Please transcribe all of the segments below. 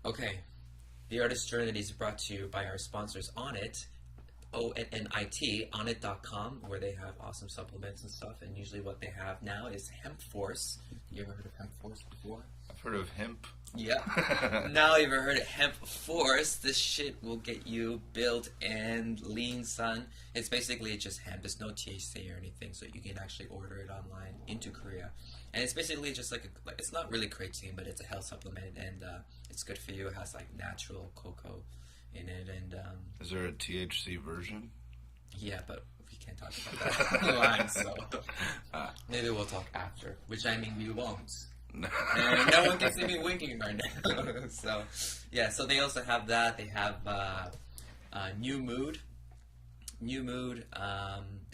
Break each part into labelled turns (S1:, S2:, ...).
S1: Okay, the artist journey is brought to you by our sponsors Onnit, ONNIT, Onnit.com, where they have awesome supplements and stuff. And usually, what they have now is Hemp Force. You ever heard of Hemp Force before?
S2: I've heard of hemp.
S1: Yeah. Now you've ever heard of Hemp Force. This shit will get you built and lean, son. It's basically just hemp. There's no THC or anything, so you can actually order it online into Korea. And it's basically just like it's not really creatine, but it's a health supplement, and it's good for you. It has like natural cocoa in it, and
S2: Is there a THC version?
S1: yeah, but we can't talk about that online, so maybe we'll talk after. Which I mean we won't. And no one can see me winking right now. So yeah, so they also have that. They have New Mood, and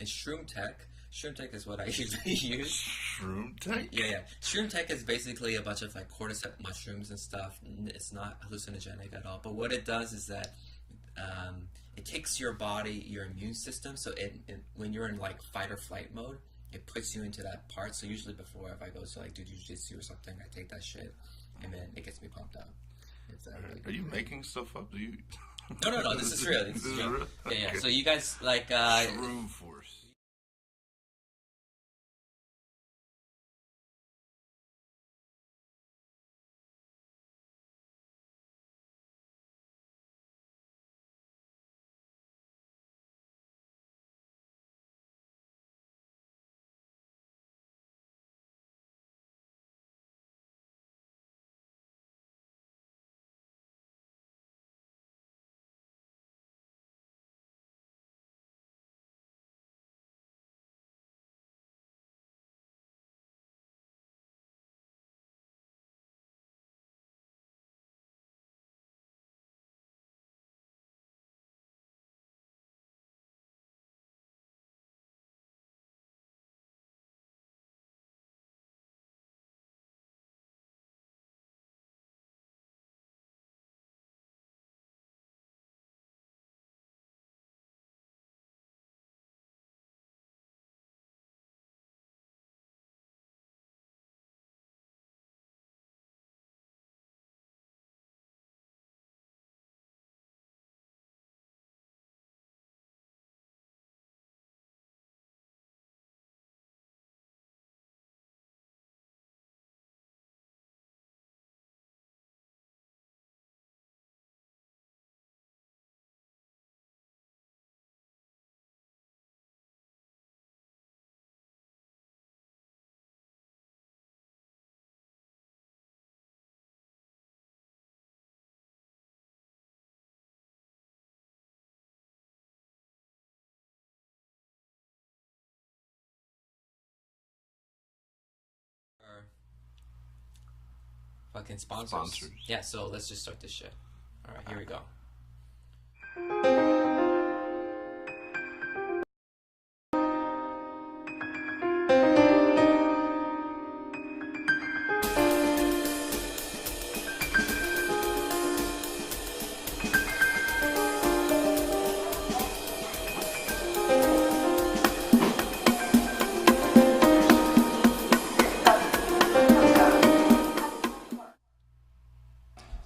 S1: Shroom Tech. Shroom Tech is what I usually use.
S2: Shroom Tech?
S1: Yeah. Shroom Tech is basically a bunch of like cordyceps mushrooms and stuff. It's not hallucinogenic at all. But what it does is that it takes your body, your immune system. So when you're in like fight or flight mode, it puts you into that part. So usually before, if I go to like do jiu-jitsu or something, I take that shit, and then it gets me pumped up. It's, really
S2: Are you making stuff up? Do you?
S1: No. This is real. This is real.
S2: real?
S1: Yeah.
S2: Okay.
S1: So you guys like
S2: Shroom Force.
S1: our fucking sponsors.
S2: Sponsors.
S1: Yeah. So let's just start this shit. All right, here we go.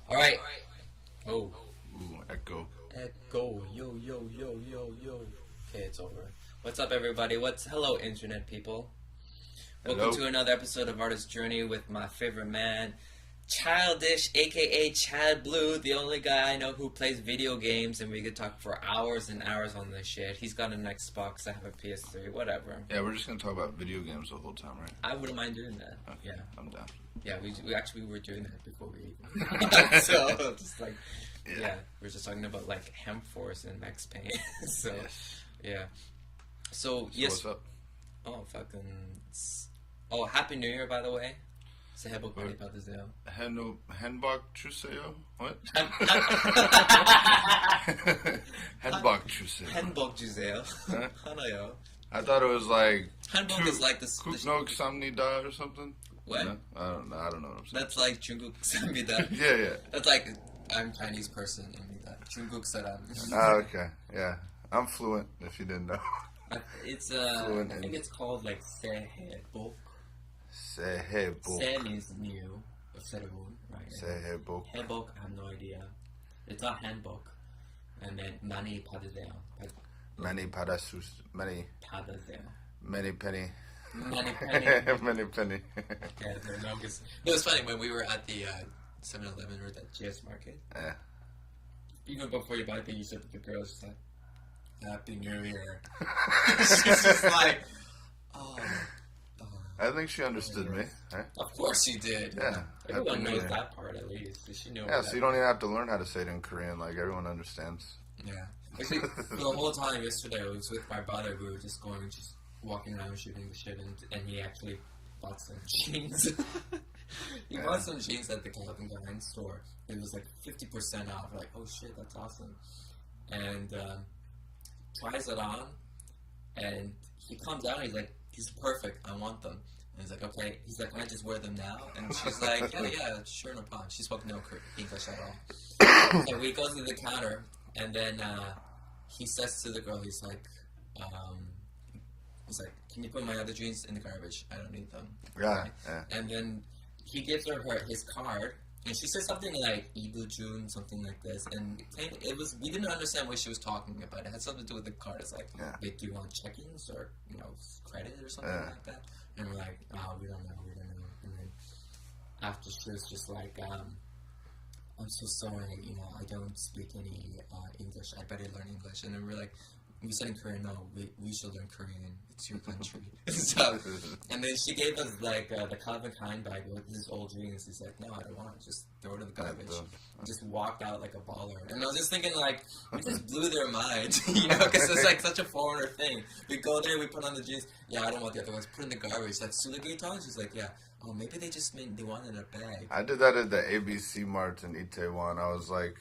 S1: All right. Oh.
S2: Ooh, echo.
S1: Echo. Yo. Okay, it's over. What's up, everybody? Hello, internet people. Welcome
S2: Hello.
S1: to another episode of Artist Journey with my favorite man, Childish, aka Chad Blue, the only guy I know who plays video games, and we could talk for hours and hours on this shit. He's got an Xbox, I have a PS3, whatever.
S2: Yeah, we're just gonna talk about video games the whole time, right?
S1: I wouldn't mind doing that.
S2: Okay,
S1: Yeah.
S2: I'm down.
S1: Yeah, we actually were doing that before we so just like yeah, we're just talking about like Hemp Force and Max Payne. So
S2: Yes.
S1: yeah. So yes.
S2: What's up?
S1: Oh fucking. Oh, Happy New Year, by the way. Säg bok vad ni pratar om.
S2: Henbok Chuseo? What? Henbok Chuseo.
S1: Hanbok Giselle. Hanayo.
S2: I thought it was like
S1: Hanbok is like the
S2: Kuknog Samnida or something.
S1: What?
S2: No? I don't know. I don't know what I'm saying.
S1: That's like Jungkook Samida.
S2: Yeah.
S1: That's like I'm Chinese person. Jungkook Saram.
S2: Okay. Yeah. I'm fluent. If you didn't know.
S1: It's
S2: Fluent
S1: I think it's called like Säg bok.
S2: Say hey, book.
S1: Säg means new, Seremun, right?
S2: 새해복.
S1: Handbook, I have no idea. It's not handbook. And then 많이 받으세요.
S2: Many parasus. Many
S1: 받으세요.
S2: penny.
S1: Many penny.
S2: Many penny.
S1: Yeah, their longest. It was funny when we were at the 7-Eleven or that GS Market.
S2: Yeah.
S1: Even before you buy things, you said to the girls, just like, Happy New Year. She's just like, oh.
S2: I think she understood me. Right?
S1: Of course she did.
S2: Yeah.
S1: Everyone knows that part at least. She knew.
S2: Yeah, so you don't even have to learn how to say it in Korean. Like, everyone understands.
S1: Yeah. Actually, the whole time yesterday, I was with my brother. We were just walking around shooting the shit, and he actually bought some jeans. He bought some jeans at the Calvin Klein store. It was like 50% off. Like, oh shit, that's awesome. And tries it on, and he comes out and he's perfect. I want them. And he's like, okay. He's like, can I just wear them now? And she's like, yeah, sure, no problem. She spoke no English at all. So we go to the counter, and then he says to the girl, he's like, can you put my other jeans in the garbage? I don't need them.
S2: Yeah,
S1: right?
S2: yeah.
S1: And then he gives her his card, and she says something like Ibu Jun, something like this, and we didn't understand what she was talking about. It had something to do with the card. It's like, do you want check-ins or credit or something like that? And we're like, oh, we don't know. And then after she was just like, I'm so sorry, I don't speak any English. I better learn English. And then we're like, we said in Korean, no, we should learn Korean. It's your country. So, and then she gave us the Calvin Klein bag with his old jeans. He's like, no, I don't want it. Just throw it in the garbage. Just walked out like a baller. And I was just thinking, like, we just blew their mind, because it's like such a foreigner thing. We go there, we put on the jeans. Yeah, I don't want the other ones. Put in the garbage. Like, Sulagi Tongs, she's like, yeah. Oh, maybe they just meant they wanted a bag.
S2: I did that at the ABC Mart in Itaewon. I was like,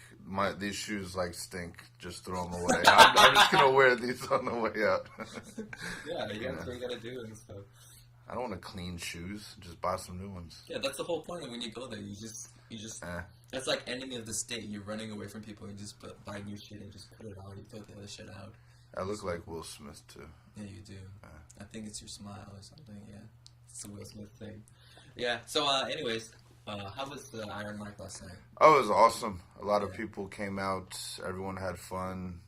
S2: these shoes like stink. Just throw them away. I'm just gonna wear these on the way out.
S1: Yeah, that's what you gotta do and stuff.
S2: I don't want to clean shoes. Just buy some new ones.
S1: Yeah, that's the whole point of when you go there. You just. That's like enemy of the state. You're running away from people. You just buy new shit and just put it on. You throw the other shit out.
S2: I look like Will Smith too.
S1: Yeah, you do. I think it's your smile or something. Yeah, it's a Will Smith thing. Yeah. So, anyways, how was the Iron Mike last night?
S2: Oh, it was awesome. A lot of people came out. Everyone had fun.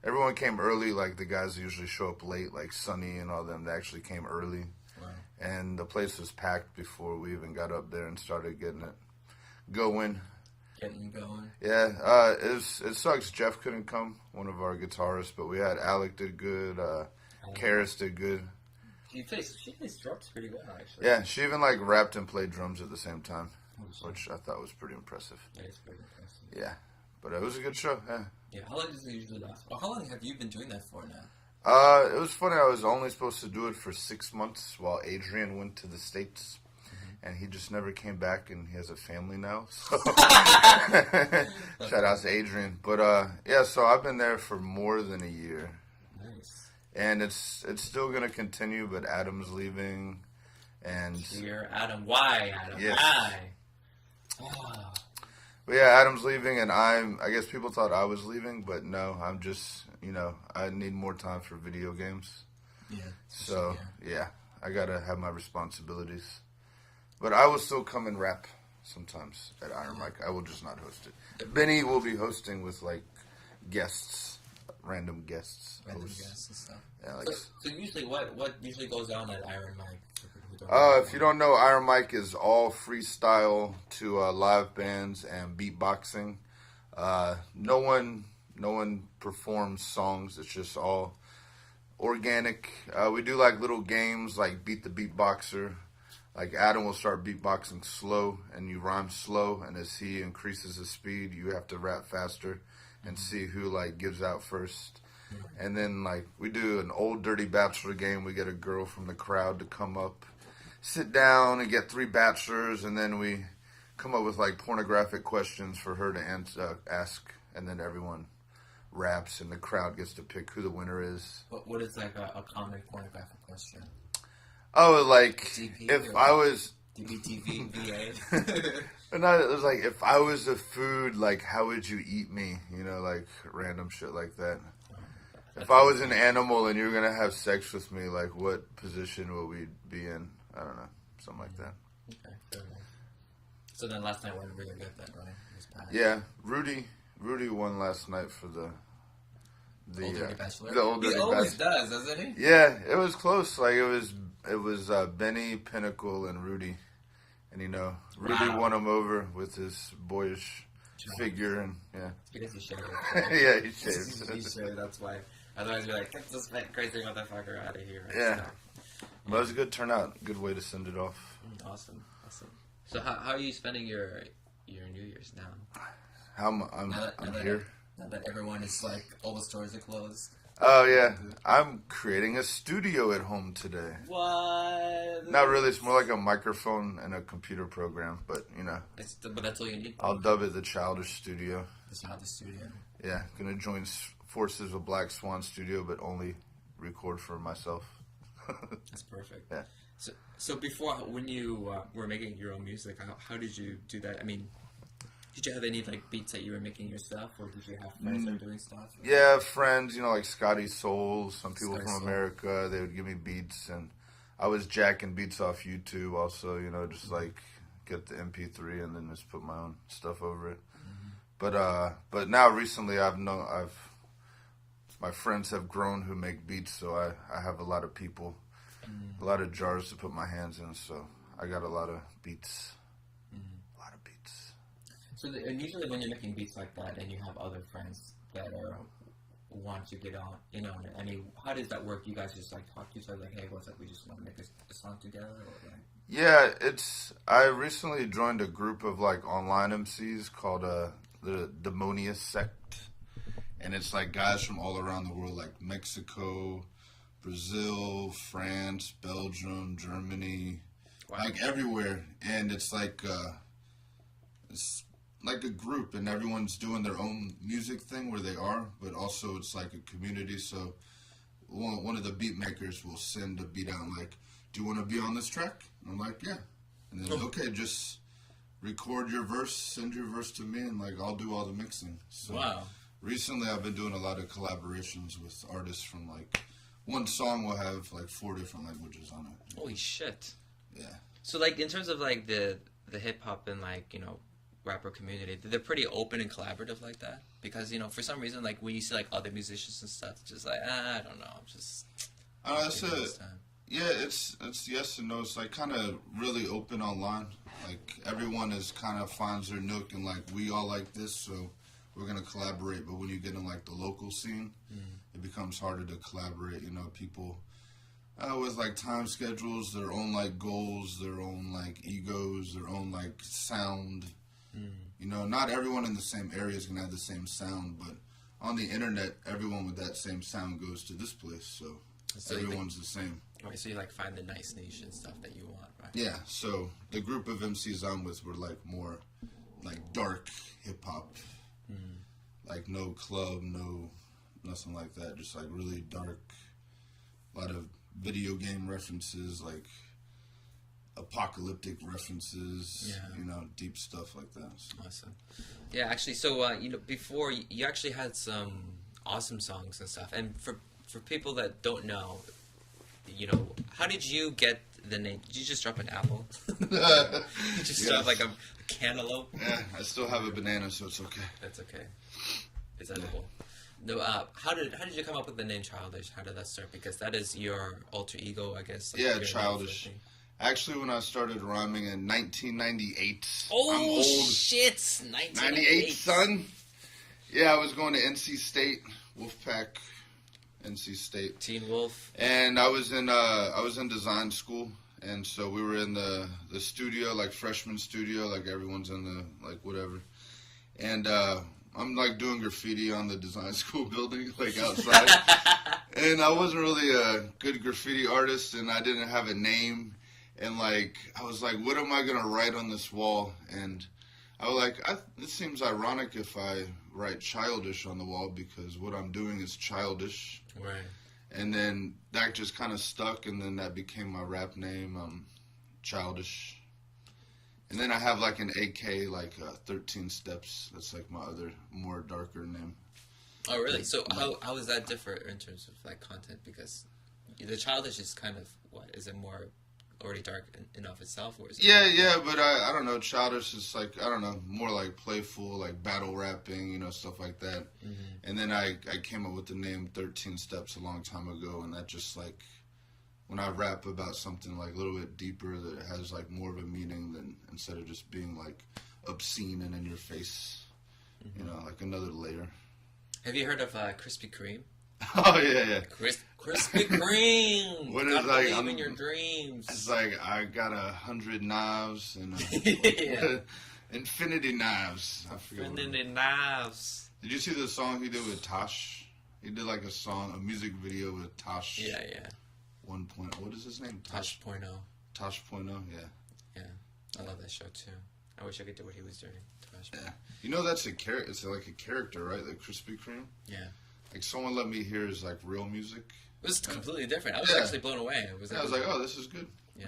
S2: Everyone came early. Like the guys that usually show up late, like Sonny and all them. They actually came early. Wow. And the place was packed before we even got up there and started getting it going.
S1: Getting going.
S2: Yeah. It sucks. Jeff couldn't come, one of our guitarists, but we had Alec did good. Karis did good.
S1: She plays drums pretty well, actually.
S2: Yeah, she even like rapped and played drums at the same time, which I thought was pretty impressive.
S1: Yeah, it's pretty impressive.
S2: Yeah, but it was a good show. Yeah.
S1: Yeah. How long does it usually last? Well, how long have you been doing that for now?
S2: It was funny. I was only supposed to do it for 6 months while Adrian went to the States, and he just never came back. And he has a family now. So shout out to Adrian. But yeah, so I've been there for more than a year. And it's still going to continue, but Adam's leaving, and...
S1: Dear Adam. Why, Adam?
S2: Yes.
S1: Why? Oh.
S2: But yeah, Adam's leaving, and I guess people thought I was leaving, but no, I'm just, I need more time for video games.
S1: Yeah.
S2: So, yeah, I got to have my responsibilities. But I will still come and rap sometimes at Iron Mike. I will just not host it. Benny will be hosting with, like, guests. Random guests and
S1: stuff.
S2: Yeah, like,
S1: so usually, what usually goes on at Iron Mike?
S2: If you don't know, Iron Mike is all freestyle to live bands and beatboxing. No one performs songs. It's just all organic. We do like little games like Beat the Beatboxer. Like Adam will start beatboxing slow, and you rhyme slow, and as he increases his speed, you have to rap faster. And see who, like, gives out first. And then, like, we do an old Dirty Bachelor game. We get a girl from the crowd to come up, sit down, and get 3 bachelors. And then we come up with, like, pornographic questions for her to ask. And then everyone raps, and the crowd gets to pick who the winner is.
S1: What is, like, a common pornographic question?
S2: Oh, like,
S1: DP
S2: if I was...
S1: DBTV, VA.
S2: No, it was like, if I was a food, like, how would you eat me? Like, random shit like that. If I was an animal and you were going to have sex with me, like, what position would we be in? I don't know. Something like that.
S1: Okay, fair enough. So then last night went really good then, right? It was packed.
S2: Yeah, Rudy won last night for the
S1: Old Dirty Bachelor.
S2: the Old Dirty
S1: He always
S2: Bachelor.
S1: does, doesn't he?
S2: Yeah, it was close. Like it was Benny, Pinnacle, and Rudy, and Rudy won him over with his boyish figure, and yeah.
S1: Because he shaved.
S2: Yeah, he shaved.
S1: He shaved. That's why. Otherwise, we're like, get this fat crazy motherfucker out of here. Right?
S2: Yeah.
S1: So,
S2: But it was a good turnout. Good way to send it off.
S1: Awesome. So how are you spending your New Year's now?
S2: I'm here.
S1: Now that everyone is like, all the stores are closed.
S2: Oh yeah, I'm creating a studio at home today.
S1: What?
S2: Not really. It's more like a microphone and a computer program, but
S1: But that's all you need.
S2: I'll dub it the Childish Studio.
S1: The Childish Studio.
S2: Yeah, gonna join forces with Black Swan Studio, but only record for myself.
S1: That's perfect.
S2: Yeah.
S1: So before, when you were making your own music, how did you do that? I mean, did you have any like beats that you were making yourself, or did you have friends that were doing stuff?
S2: Yeah, friends, like Scotty Soul, some people
S1: Scotty
S2: from
S1: Soul.
S2: America, they would give me beats, and I was jacking beats off YouTube also, just like get the MP3 and then just put my own stuff over it. Mm-hmm. But now recently my friends have grown who make beats, so I have a lot of people, a lot of jars to put my hands in, so I got a lot of beats. A lot of beats.
S1: So and usually when you're making beats like that and you have other friends that want to get on, I mean, how does that work? You guys just like talk to each other like, hey, what's up? We just want to make a song together? Or like...
S2: Yeah, I recently joined a group of like online MCs called the Demonius Sect, and it's like guys from all around the world, like Mexico, Brazil, France, Belgium, Germany, like everywhere, and it's like a group, and everyone's doing their own music thing where they are, but also it's like a community. So one of the beat makers will send a beat out like, do you want to be on this track? And I'm like, yeah. And then, okay, just record your verse, send your verse to me, and like I'll do all the mixing. So
S1: wow.
S2: Recently I've been doing a lot of collaborations with artists from like, one song will have like 4 different languages on it.
S1: Holy shit.
S2: Yeah.
S1: So like in terms of like the hip hop and like, rapper community, they're pretty open and collaborative like that? Because, for some reason, like when you see like other musicians and stuff, it's just like, I don't know, just...
S2: Yeah, it's yes and no. It's like kind of really open online. Like everyone is kind of finds their nook and like we all like this, so we're gonna collaborate. But when you get in like the local scene, it becomes harder to collaborate. People with like time schedules, their own like goals, their own like egos, their own like sound. Not everyone in the same area is gonna have the same sound, but on the internet, everyone with that same sound goes to this place, so everyone's the same.
S1: Right, so you like find the nice niche and stuff that you want, right?
S2: Yeah, so the group of MCs I'm with were like more like dark hip hop, like no club, no nothing like that, just like really dark, a lot of video game references, like apocalyptic references, deep stuff like that. So.
S1: Awesome. Yeah, actually, so before you actually had some awesome songs and stuff, and for people that don't know, how did you get the name? Did you just drop an apple? Did you just drop like a cantaloupe?
S2: Yeah, I still have a banana, so it's okay.
S1: That's okay. It's edible. No, how did you come up with the name Childish? How did that start? Because that is your alter ego, I guess. Like
S2: yeah, Childish. Actually, when I started rhyming in 1998.
S1: Oh,
S2: I'm old.
S1: Shit!
S2: 98, son. Yeah, I was going to NC State, Wolfpack, NC State.
S1: Teen Wolf.
S2: And I was in design school, and so we were in the studio, like freshman studio, like everyone's in the like whatever. And I'm like doing graffiti on the design school building, like outside. And I wasn't really a good graffiti artist, and I didn't have a name. And like I was like, what am I gonna write on this wall? And I was like, it seems ironic if I write Childish on the wall because what I'm doing is childish.
S1: Right.
S2: And then that just kind of stuck, and then that became my rap name, Childish. And then I have like an AK, like 13 Steps. That's like my other more darker name.
S1: Oh, really? So how is that different in terms of like content? Because the Childish is kind of what? Is it more already dark in of itself, or is it?
S2: Yeah, but I don't know. Childish is like, I don't know, more like playful, like battle rapping, you know, stuff like that.
S1: Mm-hmm.
S2: And then I came up with the name 13 Steps a long time ago, and that just like, when I rap about something like a little bit deeper that has like more of a meaning than instead of just being like obscene and in your face, you know, like another layer.
S1: Have you heard of Krispy Kreme?
S2: Oh yeah.
S1: Krispy Kreme.
S2: What
S1: is
S2: is like?
S1: Believe in your dreams.
S2: It's like I got 100 knives and infinity knives. I forget.
S1: Infinity knives.
S2: Did you see the song he did with Tosh? He did like a music video with Tosh.
S1: Yeah.
S2: 1. What is his name?
S1: Tosh Point oh.
S2: Tosh Point oh.
S1: Yeah, I love that show too. I wish I could do what he was doing. Tosh.
S2: Yeah. You know that's a character. It's like a character, right? Like Krispy Kreme.
S1: Yeah.
S2: Like someone let me hear his like real music.
S1: It was completely different. I was actually blown away.
S2: I was like, oh, this is good.
S1: Yeah.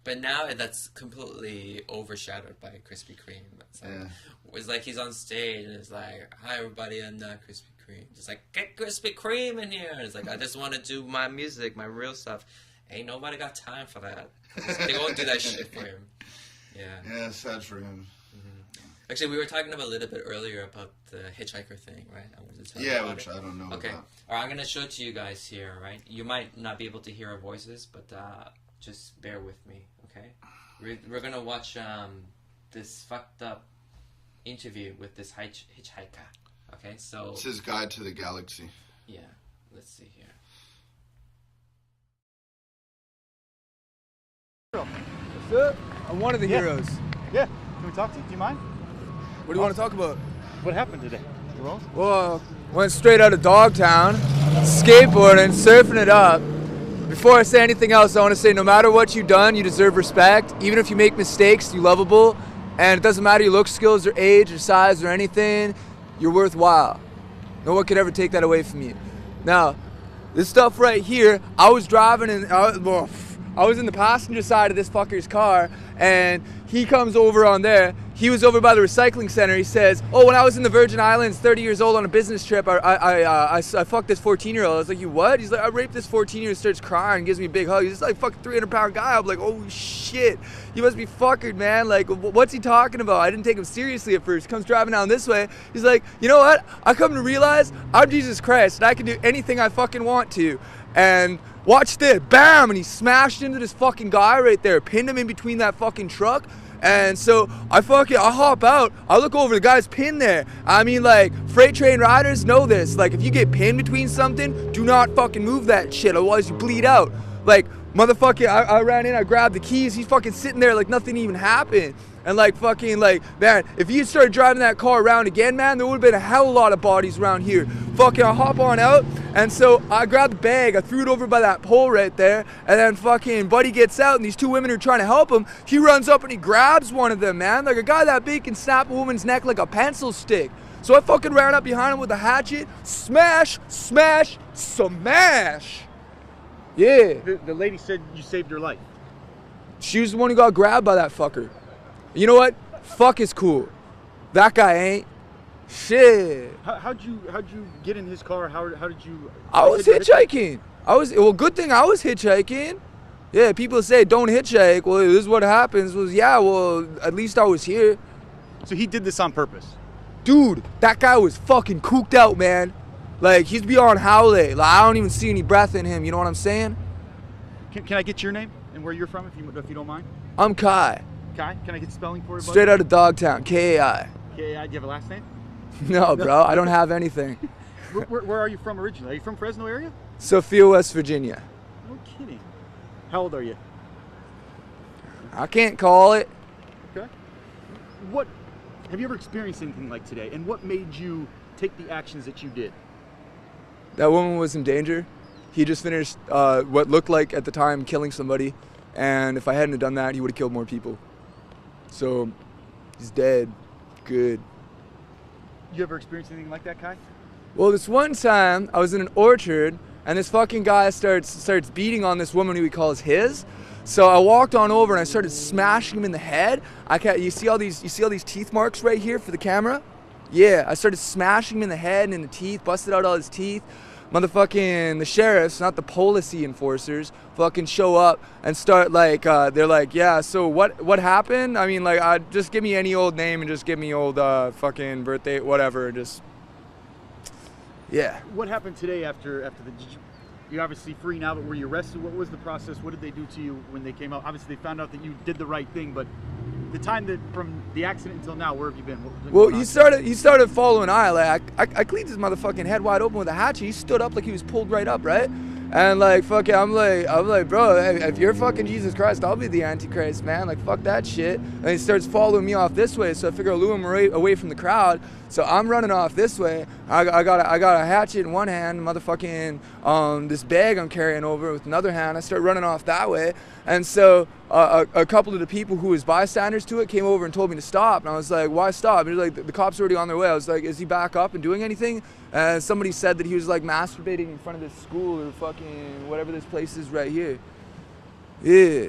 S1: But now that's completely overshadowed by Krispy Kreme. It's like he's on stage and it's like, hi everybody, I'm Krispy Kreme. Just like, get Krispy Kreme in here. And it's like, I just want to do my music, my real stuff. Ain't nobody got time for that. They won't do that shit for him. Yeah,
S2: sad for him.
S1: Actually, we were talking about a little bit earlier about the hitchhiker thing, right? I wanted to tell you about
S2: which
S1: it.
S2: I don't know
S1: Okay.
S2: about.
S1: All right, I'm going to show it to you guys here, right? You might not be able to hear our voices, but just bear with me, okay? We're going to watch this fucked up interview with this hitchhiker, okay? So
S2: it's his guide to the galaxy.
S1: Yeah, let's see here.
S3: What's up? I'm one of the heroes.
S4: Yeah. Can we talk to you? Do you mind?
S3: What do you want to talk about?
S4: What happened today?
S3: Well, went straight out of Dogtown, skateboarding, surfing it up. Before I say anything else, I want to say no matter what you've done, you deserve respect. Even if you make mistakes, you're lovable. And it doesn't matter your look, skills, or age, or size, or anything, you're worthwhile. No one could ever take that away from you. Now, this stuff right here, I was driving and I was in the passenger side of this fucker's car, and he comes over on there. He was over by the recycling center. He says, oh, when I was in the Virgin Islands, 30 years old on a business trip, I fucked this 14-year-old. I was like, you what? He's like, I raped this 14-year-old, starts crying, gives me a big hug. He's just like fucking 300-pound guy. I'm like, oh shit, you must be fuckered, man. Like, what's he talking about? I didn't take him seriously at first. He comes driving down this way. He's like, you know what? I come to realize I'm Jesus Christ, and I can do anything I fucking want to. And watch this, bam, and he smashed into this fucking guy right there, pinned him in between that fucking truck. And so I hop out, I look over, the guy's pinned there. I mean, like, freight train riders know this. Like, if you get pinned between something, do not fucking move that shit, otherwise you bleed out. Like, motherfucking, I ran in, I grabbed the keys, he's fucking sitting there like nothing even happened. And like fucking like, man, if you started driving that car around again, man, there would have been a hell of a lot of bodies around here. Fucking, I hop on out, and so I grabbed the bag, I threw it over by that pole right there, and then fucking buddy gets out, and these two women are trying to help him. He runs up and he grabs one of them, man. Like a guy that big can snap a woman's neck like a pencil stick. So I fucking ran up behind him with a hatchet, smash, smash, smash. Yeah.
S4: The lady said you saved her life.
S3: She was the one who got grabbed by that fucker. You know what? Fuck is cool. That guy ain't. Shit.
S4: How'd you get in his car? How did you?
S3: I was hitchhiking. Good thing I was hitchhiking. Yeah, people say don't hitchhike. Well, this is what happens. At least I was here.
S4: So he did this on purpose?
S3: Dude, that guy was fucking cooked out, man. Like, he's beyond howley. Like, I don't even see any breath in him, you know what I'm saying?
S4: Can I get your name and where you're from, if you don't mind?
S3: I'm Kai.
S4: Kai? Can I get spelling for you, buddy?
S3: Straight out of Dogtown, K-A-I.
S4: K-A-I, do you have a last name?
S3: No, bro, I don't have anything.
S4: Where are you from originally? Are you from Fresno area?
S3: Sophia, West Virginia.
S4: No kidding. How old are you?
S3: I can't call it.
S4: Okay. Have you ever experienced anything like today? And what made you take the actions that you did?
S3: That woman was in danger. He just finished what looked like at the time killing somebody. And if I hadn't have done that, he would have killed more people. So, he's dead. Good.
S4: You ever experienced anything like that, Kai?
S3: Well, this one time, I was in an orchard, and this fucking guy starts beating on this woman who he calls his. So I walked on over and I started smashing him in the head. You see all these teeth marks right here for the camera? Yeah, I started smashing him in the head and in the teeth, busted out all his teeth. motherfucking the sheriffs, not the policy enforcers, fucking show up and start like they're like, yeah, so what happened? I mean, like, just give me any old name and just give me old fucking birthday, whatever. Just yeah.
S4: What happened today after you're obviously free now, but were you arrested? What was the process? What did they do to you when they came out? Obviously, they found out that you did the right thing, but the time that from the accident until now, where have you been?
S3: Well, he started following I. Like, I cleaned his motherfucking head wide open with a hatchet. He stood up like he was pulled right up, right? And like, fuck it, I'm like, bro, if you're fucking Jesus Christ, I'll be the Antichrist, man. Like, fuck that shit. And he starts following me off this way, so I figure I'll lure him away from the crowd. So I'm running off this way. I got a hatchet in one hand, motherfucking this bag I'm carrying over with another hand. I start running off that way, and so a couple of the people who was bystanders to it came over and told me to stop. And I was like, why stop? And they're like, the cops are already on their way. I was like, is he back up and doing anything? And somebody said that he was like masturbating in front of this school or fucking whatever this place is right here. Yeah.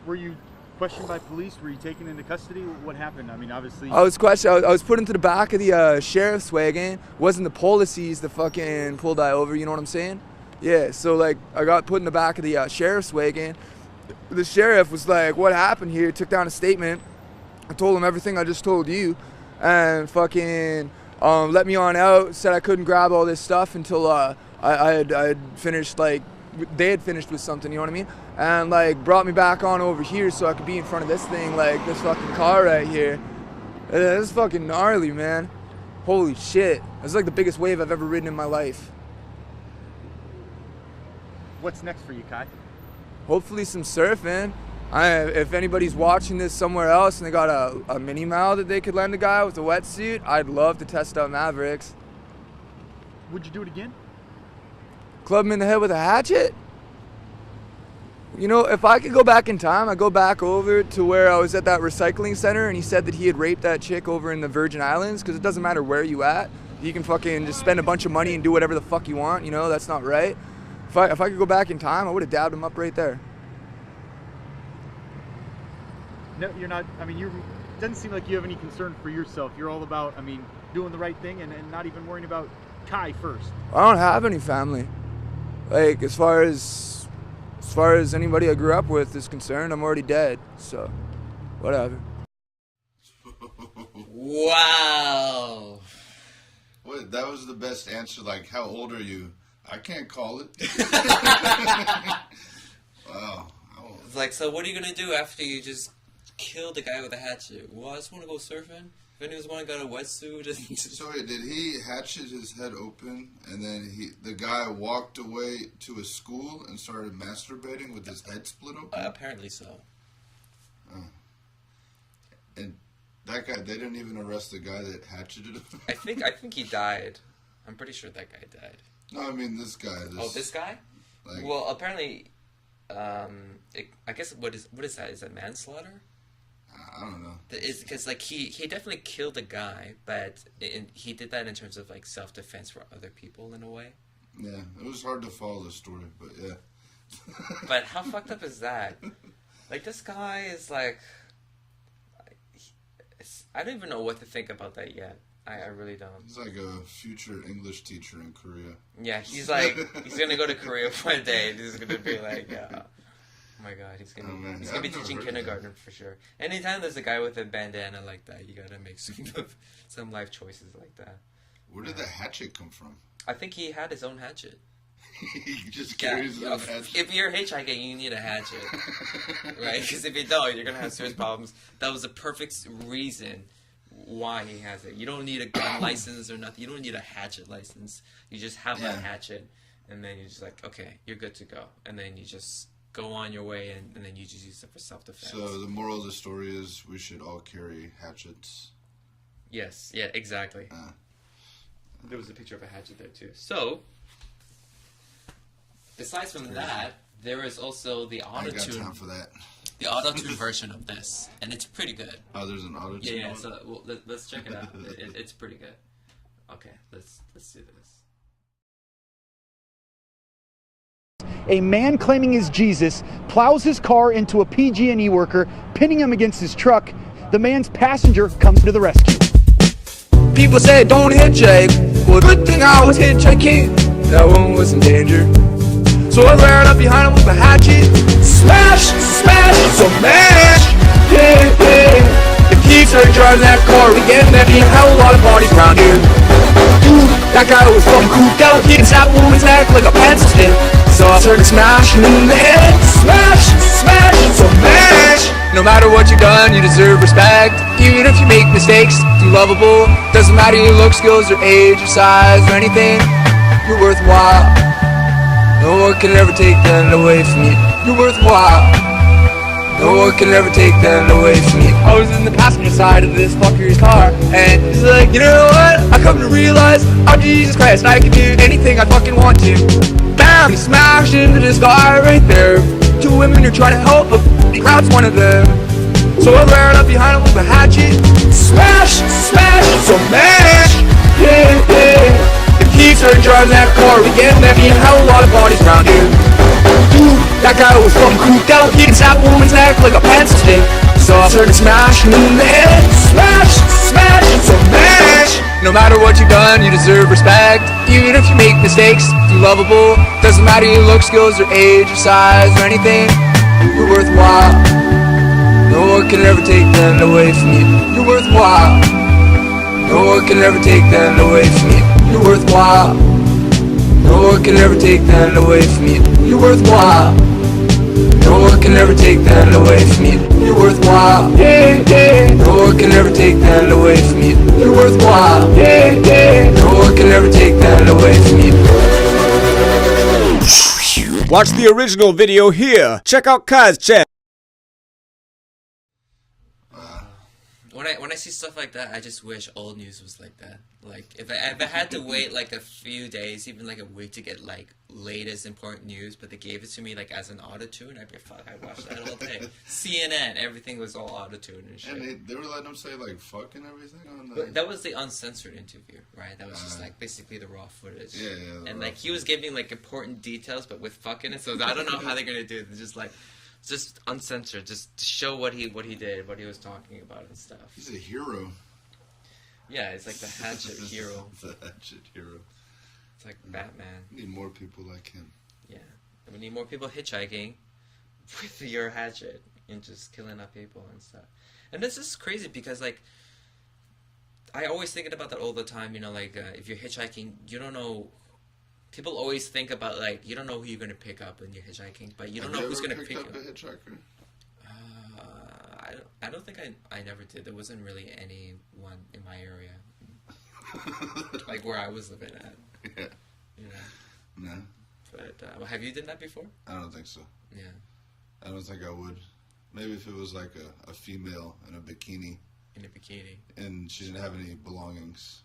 S4: Were you questioned by police? Were you taken into custody? What happened? I mean, obviously.
S3: I was questioned. I was put into the back of the sheriff's wagon. It wasn't the policies that fucking pulled I over. You know what I'm saying? Yeah. So like, I got put in the back of the sheriff's wagon. The sheriff was like, "What happened here?" Took down a statement. I told him everything I just told you, and fucking let me on out. Said I couldn't grab all this stuff until I had finished, like they had finished with something. You know what I mean? And like brought me back on over here so I could be in front of this thing, like this fucking car right here. This is fucking gnarly, man. Holy shit! It's like the biggest wave I've ever ridden in my life.
S4: What's next for you, Kai?
S3: Hopefully some surfing. If anybody's watching this somewhere else and they got a mini Mal that they could lend a guy with a wetsuit, I'd love to test out Mavericks.
S4: Would you do it again?
S3: Club him in the head with a hatchet? You know, if I could go back in time, I'd go back over to where I was at that recycling center and he said that he had raped that chick over in the Virgin Islands, because it doesn't matter where you at. You can fucking just spend a bunch of money and do whatever the fuck you want, you know? That's not right. If I could go back in time, I would have dabbed him up right there.
S4: No, you're not. I mean, it doesn't seem like you have any concern for yourself. You're all about, I mean, doing the right thing and not even worrying about Kai first.
S3: I don't have any family. Like, as far as anybody I grew up with is concerned, I'm already dead. So, whatever.
S1: Wow.
S2: What? That was the best answer. Like, how old are you? I can't call it. Wow.
S1: It's like, so what are you going to do after you just kill the guy with a hatchet? Well, I just want to go surfing. If anyone want to go to a wetsuit.
S2: So wait, did he hatchet his head open and then the guy walked away to a school and started masturbating with his head split open?
S1: Apparently so.
S2: Oh. And that guy, they didn't even arrest the guy that hatcheted him?
S1: I think he died. I'm pretty sure that guy died.
S2: No, I mean this guy.
S1: This guy?
S2: Like,
S1: well, apparently, I guess what is that? Is that manslaughter?
S2: I don't know.
S1: It's because like he definitely killed a guy, but he did that in terms of like self-defense for other people in a way.
S2: Yeah, it was hard to follow the story, but yeah.
S1: But how fucked up is that? Like, this guy is like, I don't even know what to think about that yet. I really don't.
S2: He's like a future English teacher in Korea.
S1: Yeah, he's like, he's gonna go to Korea one day and he's gonna be like, oh my god, he's gonna be teaching kindergarten for sure. Anytime there's a guy with a bandana like that, you gotta make some life choices like that.
S2: Where did the hatchet come from?
S1: I think he had his own hatchet.
S2: He just carries his own hatchet.
S1: If you're hitchhiking, you need a hatchet, right? Because if you don't, you're gonna have serious problems. That was the perfect reason why he has it. You don't need a gun license or nothing. You don't need a hatchet license. You just have that hatchet, and then you're just like, okay, you're good to go. And then you just go on your way, and then you just use it for self-defense.
S2: So the moral of the story is we should all carry hatchets.
S1: Yes, yeah, exactly. There was a picture of a hatchet there too. So, besides from that, there is also the auto-tune.
S2: I ain't got time for that.
S1: The auto-tune version of this, and it's pretty good.
S2: Oh, there's an auto-tune.
S1: Yeah. So let's check it out. It's pretty good. Okay, let's do this.
S4: A man claiming he's Jesus plows his car into a PG&E worker, pinning him against his truck. The man's passenger comes to the rescue.
S3: People say don't hitchhike. Well, good thing I was hitchhiking. that one was in danger. So I ran up behind him with my hatchet. Smash, smash, so mash. Yeah, yeah. If he started driving that car, we getting that being hell a lot of bodies around here. Dude, that guy was fucking cooped out. He can snap a woman's neck like a pencil stick. So I started smashing him in the head. Smash, smash, so mash. No matter what you've done, you deserve respect. Even if you make mistakes, you're lovable. Doesn't matter your looks, skills, or age, or size, or anything. You're worthwhile. No one can ever take that away from you. You're worthwhile. No one can ever take that away from you. I was in the passenger side of this fucker's car, and he's like, you know what? I come to realize, oh Jesus Christ, I can do anything I fucking want to. Bam! He smashed into this guy right there. Two women are trying to help, but the crowd's one of them. So I ran up behind him with a hatchet. Smash, smash, so mash. Yeah, yeah. If he started driving that car, we getting that being hell a lot of bodies around here. Dude, that guy was fucking cooped out. He can snap a woman's neck like a pencil stick. So I started smashing him in the head. Smash, smash, so mash. No matter what you've done, you deserve respect. Even if you make mistakes, you're lovable. Doesn't matter your looks, skills, or age, or size, or anything. You're worthwhile. No one can ever take that away from you. You're worthwhile. No one can ever take that away from you. You're worthwhile. No one can ever take that away from you. You're worthwhile. No one can ever take that away from you. You're worthwhile. Yeah, yeah. No one can ever take that away from you. You're worthwhile. Yeah, yeah. No one can ever take that away from you.
S5: Watch the original video here. Check out Kai's chat.
S1: When I see stuff like that, I just wish old news was like that. Like, if I had to wait like a few days, even like a week to get like latest important news, but they gave it to me like as an auto-tune, I'd be fuck, I'd watch that all day. CNN, everything was all auto-tune and shit.
S2: And they were letting them say like fuck and everything on the...
S1: But that was the uncensored interview, right? That was just like basically the raw footage.
S2: Yeah.
S1: And like he was giving like important details, but with fucking it. So I don't know how they're gonna do it. It's just uncensored, just to show what he did, what he was talking about and stuff.
S2: He's a hero.
S1: Yeah, it's like the hatchet hero.
S2: The hatchet hero.
S1: It's like Batman.
S2: We need more people like him.
S1: Yeah. And we need more people hitchhiking with your hatchet and just killing up people and stuff. And this is crazy because, like, I always thinking about that all the time, you know, like, if you're hitchhiking, you don't know... People always think about, like, you don't know who you're going to pick up when you're hitchhiking, but you don't know who's going to pick up.
S2: Have you ever picked up a hitchhiker?
S1: I don't think I never did. There wasn't really anyone in my area, like where I was living at.
S2: Yeah.
S1: You know.
S2: No.
S1: But have you done that before?
S2: I don't think so.
S1: Yeah.
S2: I don't think I would. Maybe if it was like a female in a bikini.
S1: In a bikini.
S2: And she didn't have any belongings.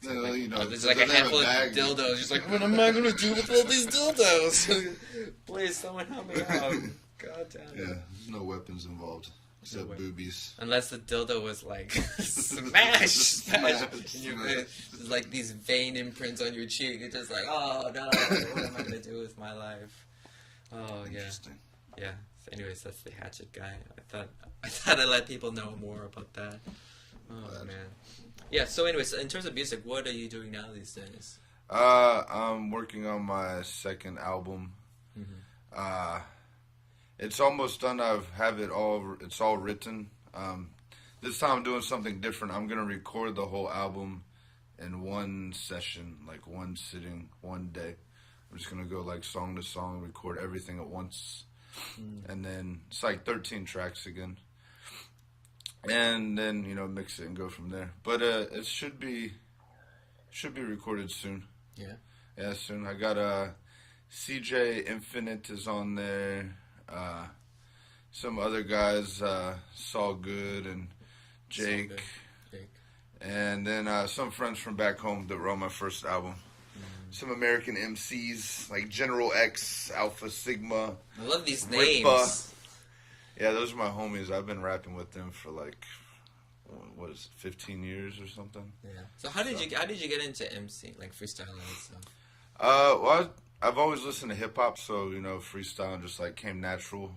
S1: Like,
S2: you know,
S1: there's like a handful of dildos. She's like, what am I going to do with all these dildos? Please, someone help me out. God damn it.
S2: Yeah, there's no weapons involved. Except boobies.
S1: Unless the dildo was like, smash! In your face. There's like these vein imprints on your cheek. It's just like, oh no, what am I going to do with my life? Oh, yeah.
S2: Interesting.
S1: Yeah. So anyways, that's the hatchet guy. I thought I'd let people know more about that. Oh, man. Yeah, so anyways, in terms of music, what are you doing now these days?
S2: I'm working on my second album. Mm-hmm. It's almost done. It's all written. This time I'm doing something different. I'm going to record the whole album in one session, like one sitting, one day. I'm just going to go like song to song, record everything at once. And then it's like 13 tracks again. And then, you know, mix it and go from there. But it should be recorded soon.
S1: Yeah.
S2: Yeah, soon. I got CJ Infinite is on there. Some other guys, Saul Good and Jake. And then some friends from back home that were on my first album. Some American MCs like General X, Alpha Sigma.
S1: I love these
S2: Ripa.
S1: names.
S2: Yeah, those are my homies. I've been rapping with them for like, what is it, 15 years or something.
S1: Yeah. So how did you get into MC, like freestyling and stuff?
S2: Well, I've always listened to hip hop, so you know, freestyling just like came natural.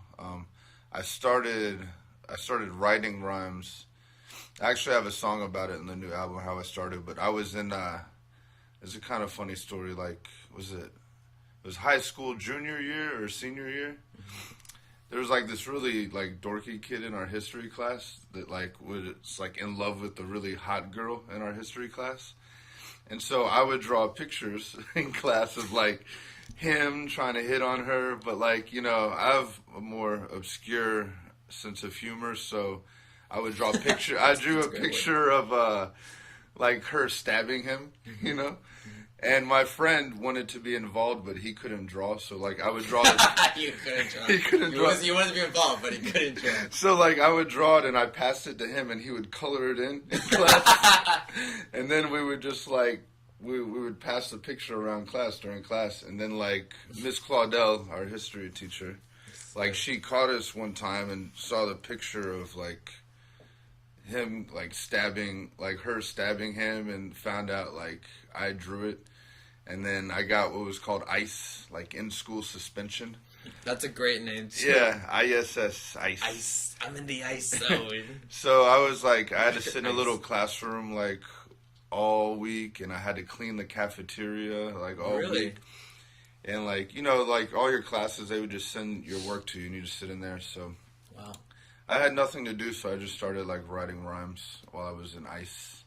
S2: I started writing rhymes. I actually have a song about it in the new album, how I started. But I was in it's a kind of funny story. Like, it was high school junior year or senior year. There was like this really like dorky kid in our history class that like was like in love with the really hot girl in our history class. And so I would draw pictures in class of like him trying to hit on her, but like, you know, I have a more obscure sense of humor, so I would draw a picture. I drew a picture of like her stabbing him, you know. And my friend wanted to be involved, but he couldn't draw. So, like, I would draw it.
S1: You couldn't draw.
S2: He couldn't draw.
S1: He wanted to be involved, but he couldn't draw.
S2: So, like, I would draw it, and I passed it to him, and he would color it in class. And then we would just, like, we would pass the picture around class during class. And then, like, Miss Claudel, our history teacher, like, she caught us one time and saw the picture of, like, him, like, her stabbing him, and found out, like, I drew it. And then I got what was called ICE, like in-school suspension.
S1: That's a great name, too.
S2: Yeah, ISS, ICE.
S1: Ice. I'm in the ice zone.
S2: So I was like, I had to sit in a little classroom like all week, and I had to clean the cafeteria like all week. And like, you know, like all your classes, they would just send your work to you, and you just sit in there. So
S1: Wow.
S2: I had nothing to do, so I just started like writing rhymes while I was in ICE.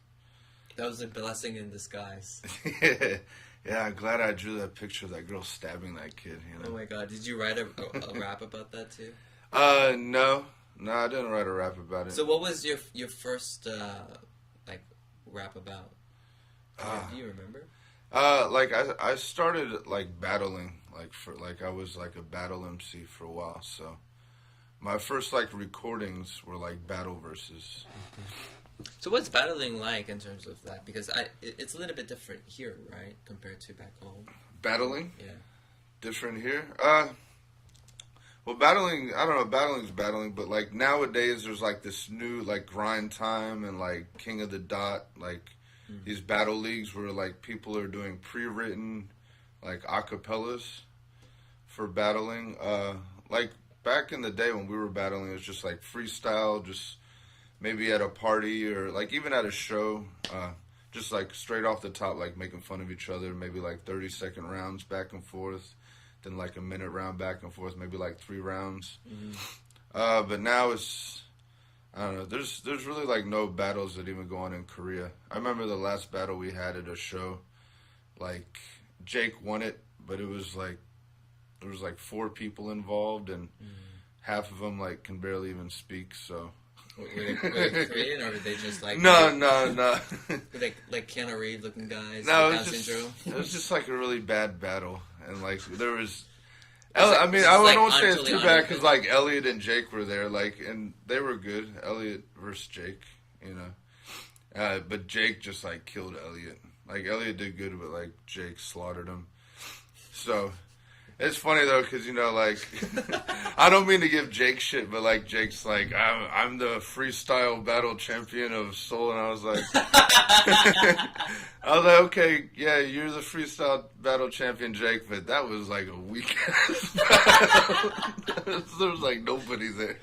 S1: That was a blessing in disguise.
S2: Yeah, I'm glad I drew that picture of that girl stabbing that kid, you know.
S1: Oh my god, did you write a rap about that too?
S2: No, I didn't write a rap about it.
S1: So what was your first like rap about? Do you remember?
S2: Like I started like battling, like I was like a battle MC for a while. So my first like recordings were like battle verses.
S1: So what's battling like in terms of that? Because it's a little bit different here, right, compared to back home.
S2: Battling?
S1: Yeah.
S2: Different here? Well, battling, I don't know, battling's battling, but like nowadays there's like this new like grind time and like King of the Dot, like these battle leagues where like people are doing pre-written like acapellas for battling. Like back in the day when we were battling, it was just like freestyle, just maybe at a party or like even at a show, just like straight off the top, like making fun of each other, maybe like 30-second rounds back and forth, then like a minute round back and forth, maybe like 3 rounds. But now it's, I don't know, there's really like no battles that even go on in Korea. I remember the last battle we had at a show, like Jake won it, but it was like, there was like 4 people involved, and half of them like can barely even speak, so.
S1: Were they Korean, or were they just like...
S2: No.
S1: Were they like Keanu Reeves looking guys?
S2: No,
S1: like
S2: it was just like a really bad battle. And like, there was...
S1: Like,
S2: I mean,
S1: just
S2: I
S1: like
S2: don't say it's
S1: Anthony
S2: too bad,
S1: Anderson.
S2: because like Elliot and Jake were there, like, and they were good. Elliot versus Jake, you know. But Jake just like killed Elliot. Like, Elliot did good, but like Jake slaughtered him. So... It's funny though, because you know, like, I don't mean to give Jake shit, but like Jake's like, I'm the freestyle battle champion of Seoul, and I was like, okay, yeah, you're the freestyle battle champion, Jake, but that was like a weak ass battle. There was like nobody there,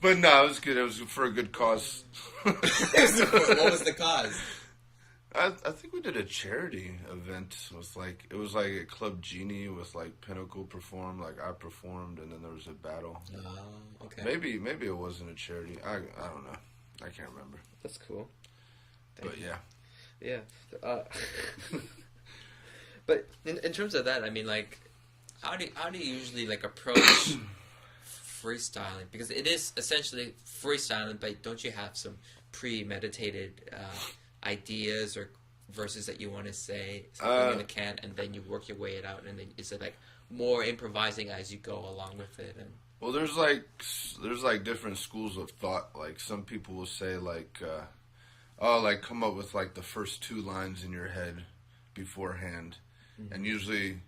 S2: but no, it was good. It was for a good cause.
S1: What was the cause?
S2: I think we did a charity event with like, it was like at Club Genie with like Pinnacle performed, like I performed, and then there was a battle.
S1: Oh, okay.
S2: Maybe it wasn't a charity. I don't know. I can't remember.
S1: That's cool.
S2: But yeah.
S1: Yeah. But in terms of that, I mean, like, how do you usually like approach freestyling? Because it is essentially freestyling, but don't you have some premeditated ideas or verses that you want to say, something in the can, and then you work your way out, and then is it like more improvising as you go along with it? And
S2: well, there's like different schools of thought. Like some people will say like, like come up with like the first 2 lines in your head beforehand, and usually,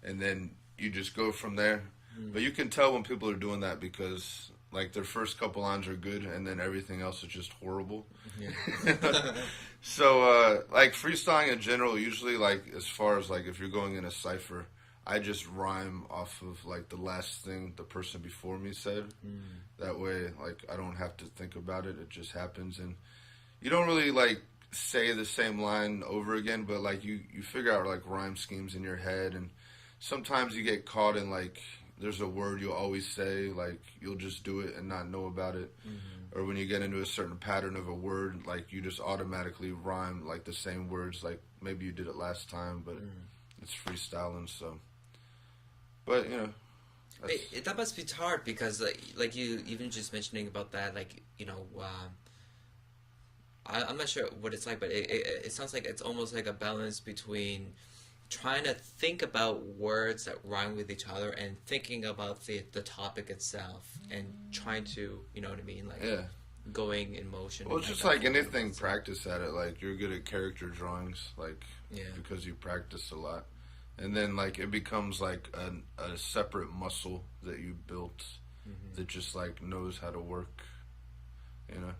S2: and then you just go from there. But you can tell when people are doing that because like their first couple lines are good, and then everything else is just horrible. Yeah. So, like freestyling in general, usually like as far as like if you're going in a cipher, I just rhyme off of like the last thing the person before me said. That way, like I don't have to think about it; it just happens, and you don't really like say the same line over again, but like you figure out like rhyme schemes in your head, and sometimes you get caught in like there's a word you'll always say, like you'll just do it and not know about it. Or when you get into a certain pattern of a word, like you just automatically rhyme like the same words, like maybe you did it last time, but it's freestyling. So, but you know,
S1: that must be hard because like you even just mentioning about that, like I'm not sure what it's like, but it sounds like it's almost like a balance between trying to think about words that rhyme with each other and thinking about the topic itself and trying to, you know what I mean, like going in motion.
S2: Well, it's just like anything, practice at it. Like you're good at character drawings, like because you practice a lot, and then like it becomes like a separate muscle that you built that just like knows how to work, you know.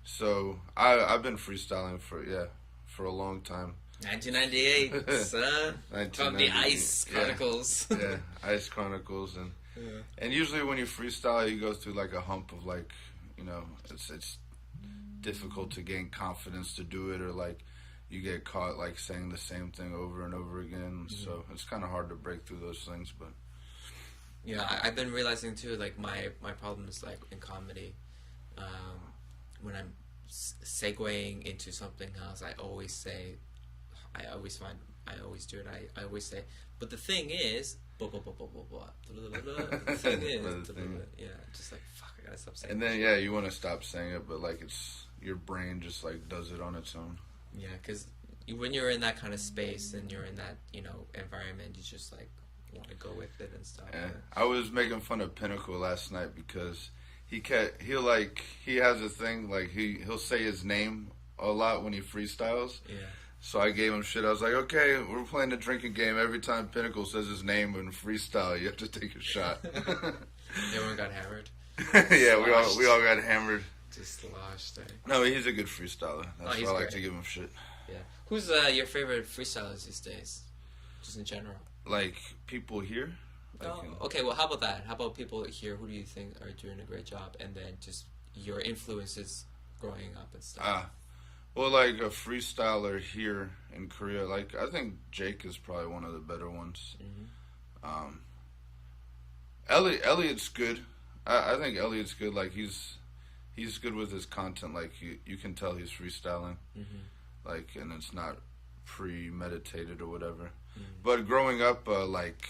S2: So I've been freestyling for a long time.
S1: 1998, son. From the Ice Chronicles.
S2: Yeah, Ice Chronicles, and usually when you freestyle, you go through like a hump of like, you know, it's difficult to gain confidence to do it, or like you get caught like saying the same thing over and over again. So it's kind of hard to break through those things, but
S1: yeah, I've been realizing too, like my problem is like in comedy, when I'm segueing into something else, I always do it. I always say, but the thing is, blah, blah, blah, blah, blah, blah. The thing is, yeah, just like, fuck, I gotta stop saying
S2: and then, you want to stop saying it, but like it's, your brain just like does it on its own.
S1: Yeah, because when you're in that kind of space and you're in that, you know, environment, you just like want to go with it and stuff.
S2: Yeah. I was making fun of Pinnacle last night because he has a thing, like he'll say his name a lot when he freestyles. Yeah. So I gave him shit. I was like, okay, we're playing a drinking game. Every time Pinnacle says his name in freestyle, you have to take a shot.
S1: Everyone got hammered.
S2: Yeah, we all got hammered.
S1: Just sloshed.
S2: No, he's a good freestyler. That's why I like to give him shit.
S1: Yeah. Who's your favorite freestylers these days? Just in general.
S2: Like people here?
S1: Okay, well, how about that? How about people here? Who do you think are doing a great job? And then just your influences growing up and stuff.
S2: Well, like a freestyler here in Korea, like I think Jake is probably one of the better ones. Elliot's good. I think Elliot's good. Like he's good with his content. Like you can tell he's freestyling. Like, and it's not premeditated or whatever. But growing up, like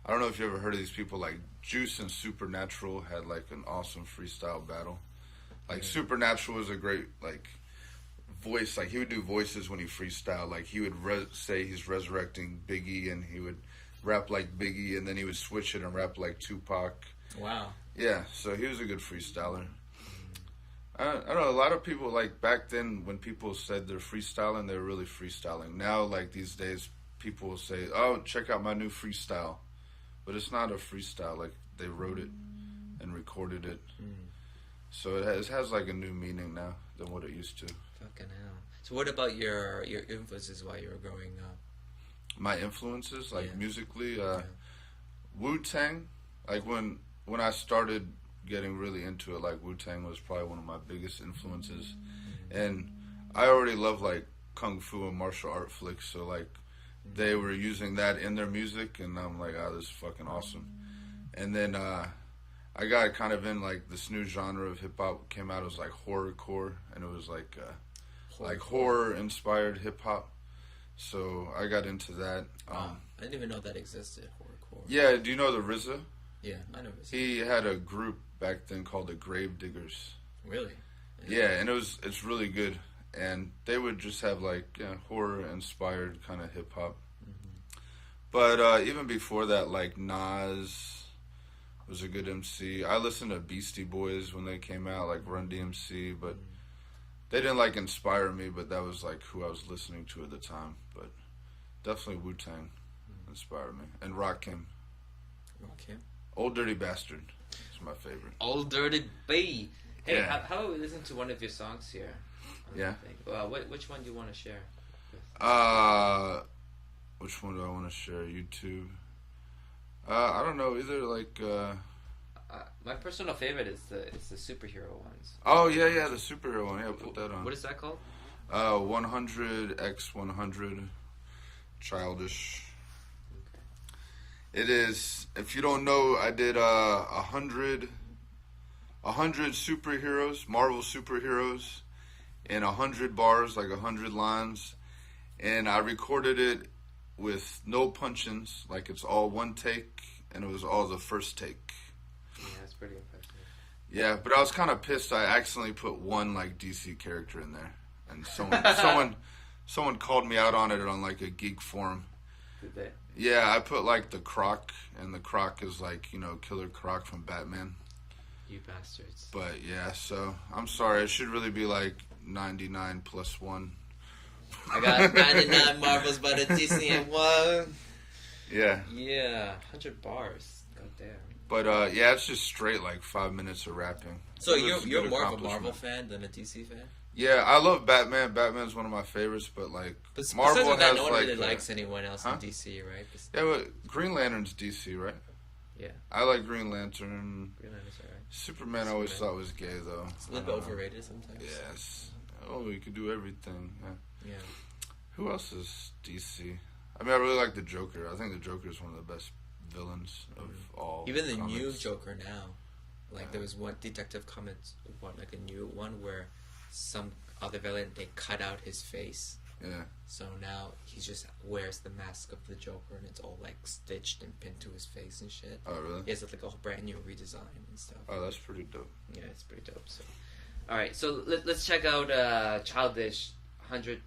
S2: I don't know if you ever heard of these people. Like Juice and Supernatural had like an awesome freestyle battle. Like Supernatural was a great like voice. Like he would do voices when he freestyled. Like he would say he's resurrecting Biggie, and he would rap like Biggie, and then he would switch it and rap like Tupac.
S1: Wow.
S2: Yeah, so he was a good freestyler. I don't know, a lot of people, like back then when people said they're freestyling, they're really freestyling. Now, like these days, people will say, oh, check out my new freestyle. But it's not a freestyle, like they wrote it and recorded it. So it has like a new meaning now than what it used to.
S1: Fucking hell. So what about your influences while you were growing up?
S2: My influences, like musically, Wu-Tang. Like when I started getting really into it, like Wu-Tang was probably one of my biggest influences. And I already love like kung fu and martial art flicks, so like they were using that in their music, and I'm like, oh, this is fucking awesome. And then I got kind of in like this new genre of hip hop came out. It was like horrorcore, and it was like horror inspired hip hop. So I got into that.
S1: I didn't even know that existed. Horrorcore.
S2: Yeah, do you know the RZA?
S1: Yeah, I know RZA.
S2: He had a group back then called the Grave Diggers.
S1: Really?
S2: Yeah, and it's really good. And they would just have like horror inspired kind of hip hop. But even before that, like Nas was a good MC. I listened to Beastie Boys when they came out, like Run DMC, but they didn't like inspire me, but that was like who I was listening to at the time. But definitely Wu-Tang inspired me. And Rakim.
S1: Rakim?
S2: Old Dirty Bastard is my favorite.
S1: Old Dirty B. Hey, how about we listen to one of your songs here?
S2: Yeah.
S1: Which one do you want to share?
S2: Which one do I want to share? YouTube. I don't know. Either like.
S1: My personal favorite is the superhero ones.
S2: Oh yeah, the superhero one. Yeah, put that on.
S1: What is that called?
S2: 100x100 Childish. It is, if you don't know, I did 100 superheroes, Marvel superheroes, in 100 bars, like 100 lines, and I recorded it with no punch-ins, like it's all one take, and it was all the first take.
S1: Yeah, that's pretty impressive.
S2: Yeah, but I was kind of pissed. I accidentally put one like DC character in there, and someone called me out on it on like a geek forum.
S1: Did they?
S2: Yeah, I put like the Croc, and the Croc is like, Killer Croc from Batman.
S1: You bastards.
S2: But yeah, so I'm sorry. It should really be like 99 plus 1.
S1: I got 99 Marvels by the DC and 1.
S2: Yeah.
S1: Yeah, 100 bars. God damn.
S2: But yeah, it's just straight like 5 minutes of rapping.
S1: So
S2: It was a
S1: you're
S2: good
S1: more of a
S2: accomplishment.
S1: Marvel fan than a DC fan?
S2: Yeah, I love Batman. Batman's one of my favorites, but like
S1: But
S2: Marvel
S1: besides that,
S2: has
S1: no one
S2: like
S1: really likes anyone else in DC, right?
S2: Yeah, but Green Lantern's DC, right?
S1: Yeah.
S2: I like Green Lantern.
S1: Green Lantern's alright.
S2: Superman I always thought was gay though.
S1: It's a little bit overrated sometimes.
S2: Yes. Oh, you could do everything. Yeah.
S1: Yeah.
S2: Who else is DC? I mean, I really like the Joker. I think the Joker is one of the best villains of all.
S1: Even the
S2: comics.
S1: new Joker now, like there was one Detective Comics, like a new one where some other villain, they cut out his face.
S2: Yeah.
S1: So now he just wears the mask of the Joker, and it's all like stitched and pinned to his face and shit.
S2: Oh, really?
S1: He has like a brand new redesign and stuff.
S2: Oh, that's pretty dope.
S1: Yeah, it's pretty dope. So, all right, so let's check out Childish 100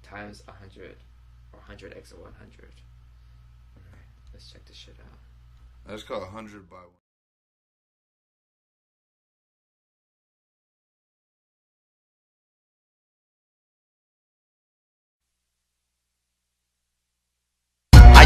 S1: times 100 or 100x 100. All right, let's check this shit out.
S2: That's called 100 by 1.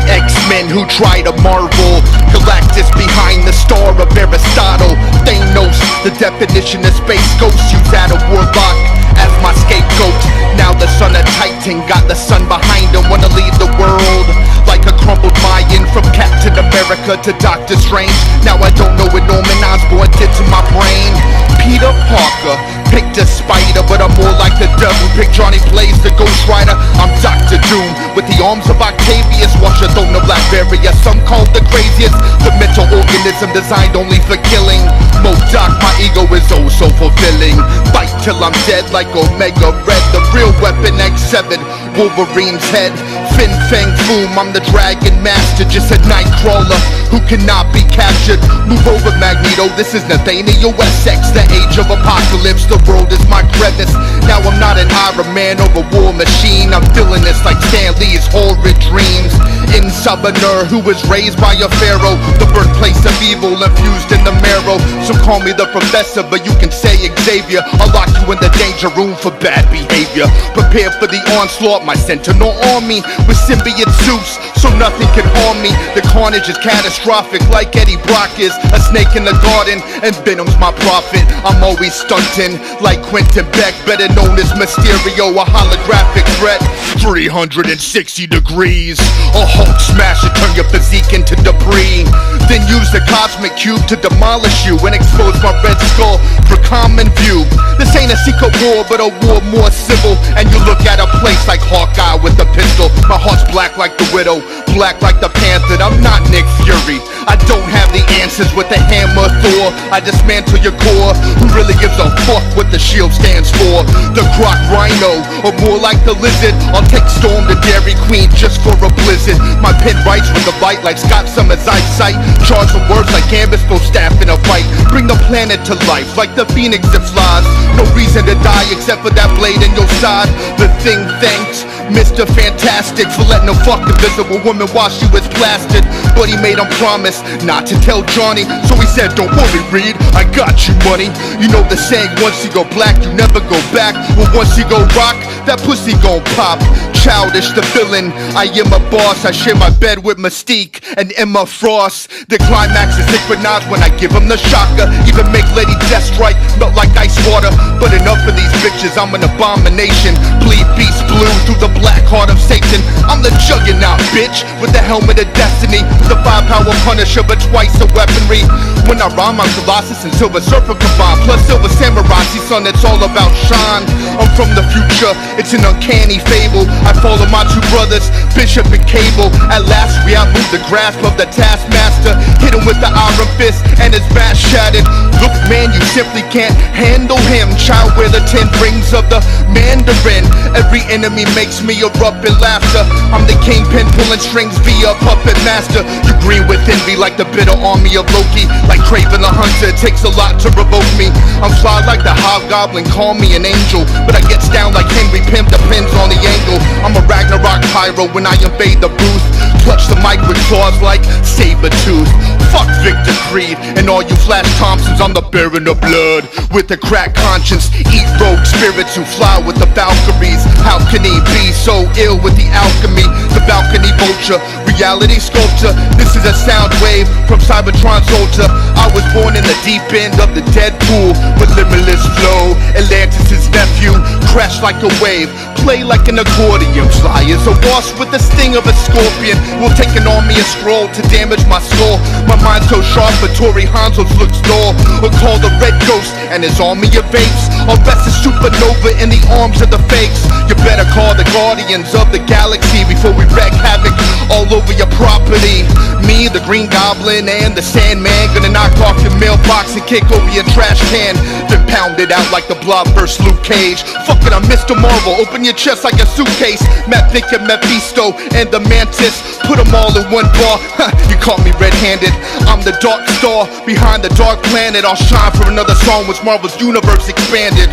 S6: X-Men who try to marvel, Galactus behind the star of Aristotle, Thanos, the definition of space ghost, use out of Warlock as my scapegoat. Now the son of Titan got the sun behind him, wanna lead the world like a crumbled Mayan, from Captain America to Doctor Strange. Now I don't know what Norman Osborn did to my brain. Peter Parker picked a spider, but I'm more like the devil. Pick Johnny Blaze, the Ghost Rider. I'm Dr. Doom with the arms of Octavius. Watch a throne of Latveria, some call the craziest. The mental organism designed only for killing. Modoc, my ego is oh so fulfilling. Fight till I'm dead like Omega Red. The real weapon X7, Wolverine's head. Fin Fang Foom, I'm the Dragon Master, just a night crawler who cannot be captured. Move over Magneto, this is Nathaniel Essex, the age of apocalypse, the world is my crevice. Now I'm not an Iron Man or a war machine, I'm feeling this like Stan Lee's horrid dreams. In Summoner, who was raised by a pharaoh, the birthplace of evil infused in the marrow. Some call me the professor, but you can say Xavier. I'll lock you in the danger room for bad behavior. Prepare for the onslaught, my sentinel army with symbiote suits, so nothing can harm me. The carnage is catastrophic, like Eddie Brock is a snake in the garden, and Venom's my prophet. I'm always stunting, like Quentin Beck, better known as Mysterio, a holographic threat. 360 degrees, a Hulk smash to turn your physique into debris. Then use the cosmic cube to demolish you and expose my red skull for common view. This ain't a secret war, but a war more civil. And you look at a place like Hawkeye with a pistol. My heart's black like the Widow, black like the Panther. I'm not Nick Fury, I don't have the answers with the hammer Thor. I dismantle your core. Who really gives a fuck what the shield stands for? The Croc Rhino, or more like the Lizard. I'll take Storm to Dairy Queen just for a blizzard. My pen writes with the light like Scott Summers' eyesight. Charge of words like Gambit throw staff in a fight. Bring the planet to life like the phoenix that flies. No reason to die except for that blade in your side. The Thing thanks Mr. Fantastic for letting a fuck invisible woman while she was blasted. But he made him promise not to tell Johnny, so he said, don't worry Reed, I got you money. You know the saying, once you go black you never go back. Well once you go rock, that pussy gon' pop. Childish the villain, I am a boss. I share my bed with Mystique and Emma Frost. The climax is synchronized when I give him the shocker. Even make Lady Deathstrike melt like ice water. But enough of these bitches, I'm an abomination. Bleed beast blue through the black heart of Satan. I'm the juggernaut, bitch, with the helmet of destiny. The 5-power punisher, but twice the weaponry. When I rhyme, I'm Colossus and Silver Surfer combined. Plus Silver Samurai, see son, it's all about shine. I'm from the future, it's an uncanny fable. I follow my two brothers, Bishop and Cable. At last we outmoved the grasp of the taskmaster. Hit him with the iron fist and his back shattered. Look man, you simply can't handle him. Child, wear the 10 rings of the Mandarin. Every enemy makes me erupt in laughter. I'm the kingpin pulling strings via puppet master. You green with envy like the bitter army of Loki. Like Craven the Hunter, it takes a lot to revoke me. I'm fly like the hobgoblin, call me an angel. But I gets down like Henry Pym, depends on the angle. I'm a Ragnarok pyro when I invade the booth. Clutch the mic with claws like Sabretooth. Fuck Victor Creed and all you Flash Thompsons. I'm the Baron of Blood with a crack conscience. Eat rogue spirits who fly with the Valkyries. How can he be so ill with the alchemy? The balcony vulture, reality sculpture. This is a sound wave from Cybertron's altar. I was born in the deep end of the dead pool with limitless flow. Atlantis' nephew, crash like a wave, play like an accordion. Fly as a wasp with the sting of a scorpion. Will take an army of scroll to damage my skull. My mind's so sharp, but Tory Hanzo's looks dull. Or call the Red Ghost and his army of apes. Or rest a supernova in the arms of the fakes. You better call the guardians of the galaxy before we wreak havoc all over your property. Me, the Green Goblin, and the Sandman gonna knock off your mailbox and kick over your trash can. Then pound it out like the Blob vs. Luke Cage. Fuck it, I'm Mr. Marvel, open your chest like a suitcase. Matt Vicker, Mephisto, and the Mantis, put them all in one bar. You caught me red-handed, I'm the dark star behind the dark planet. I'll shine for another song once Marvel's universe expanded.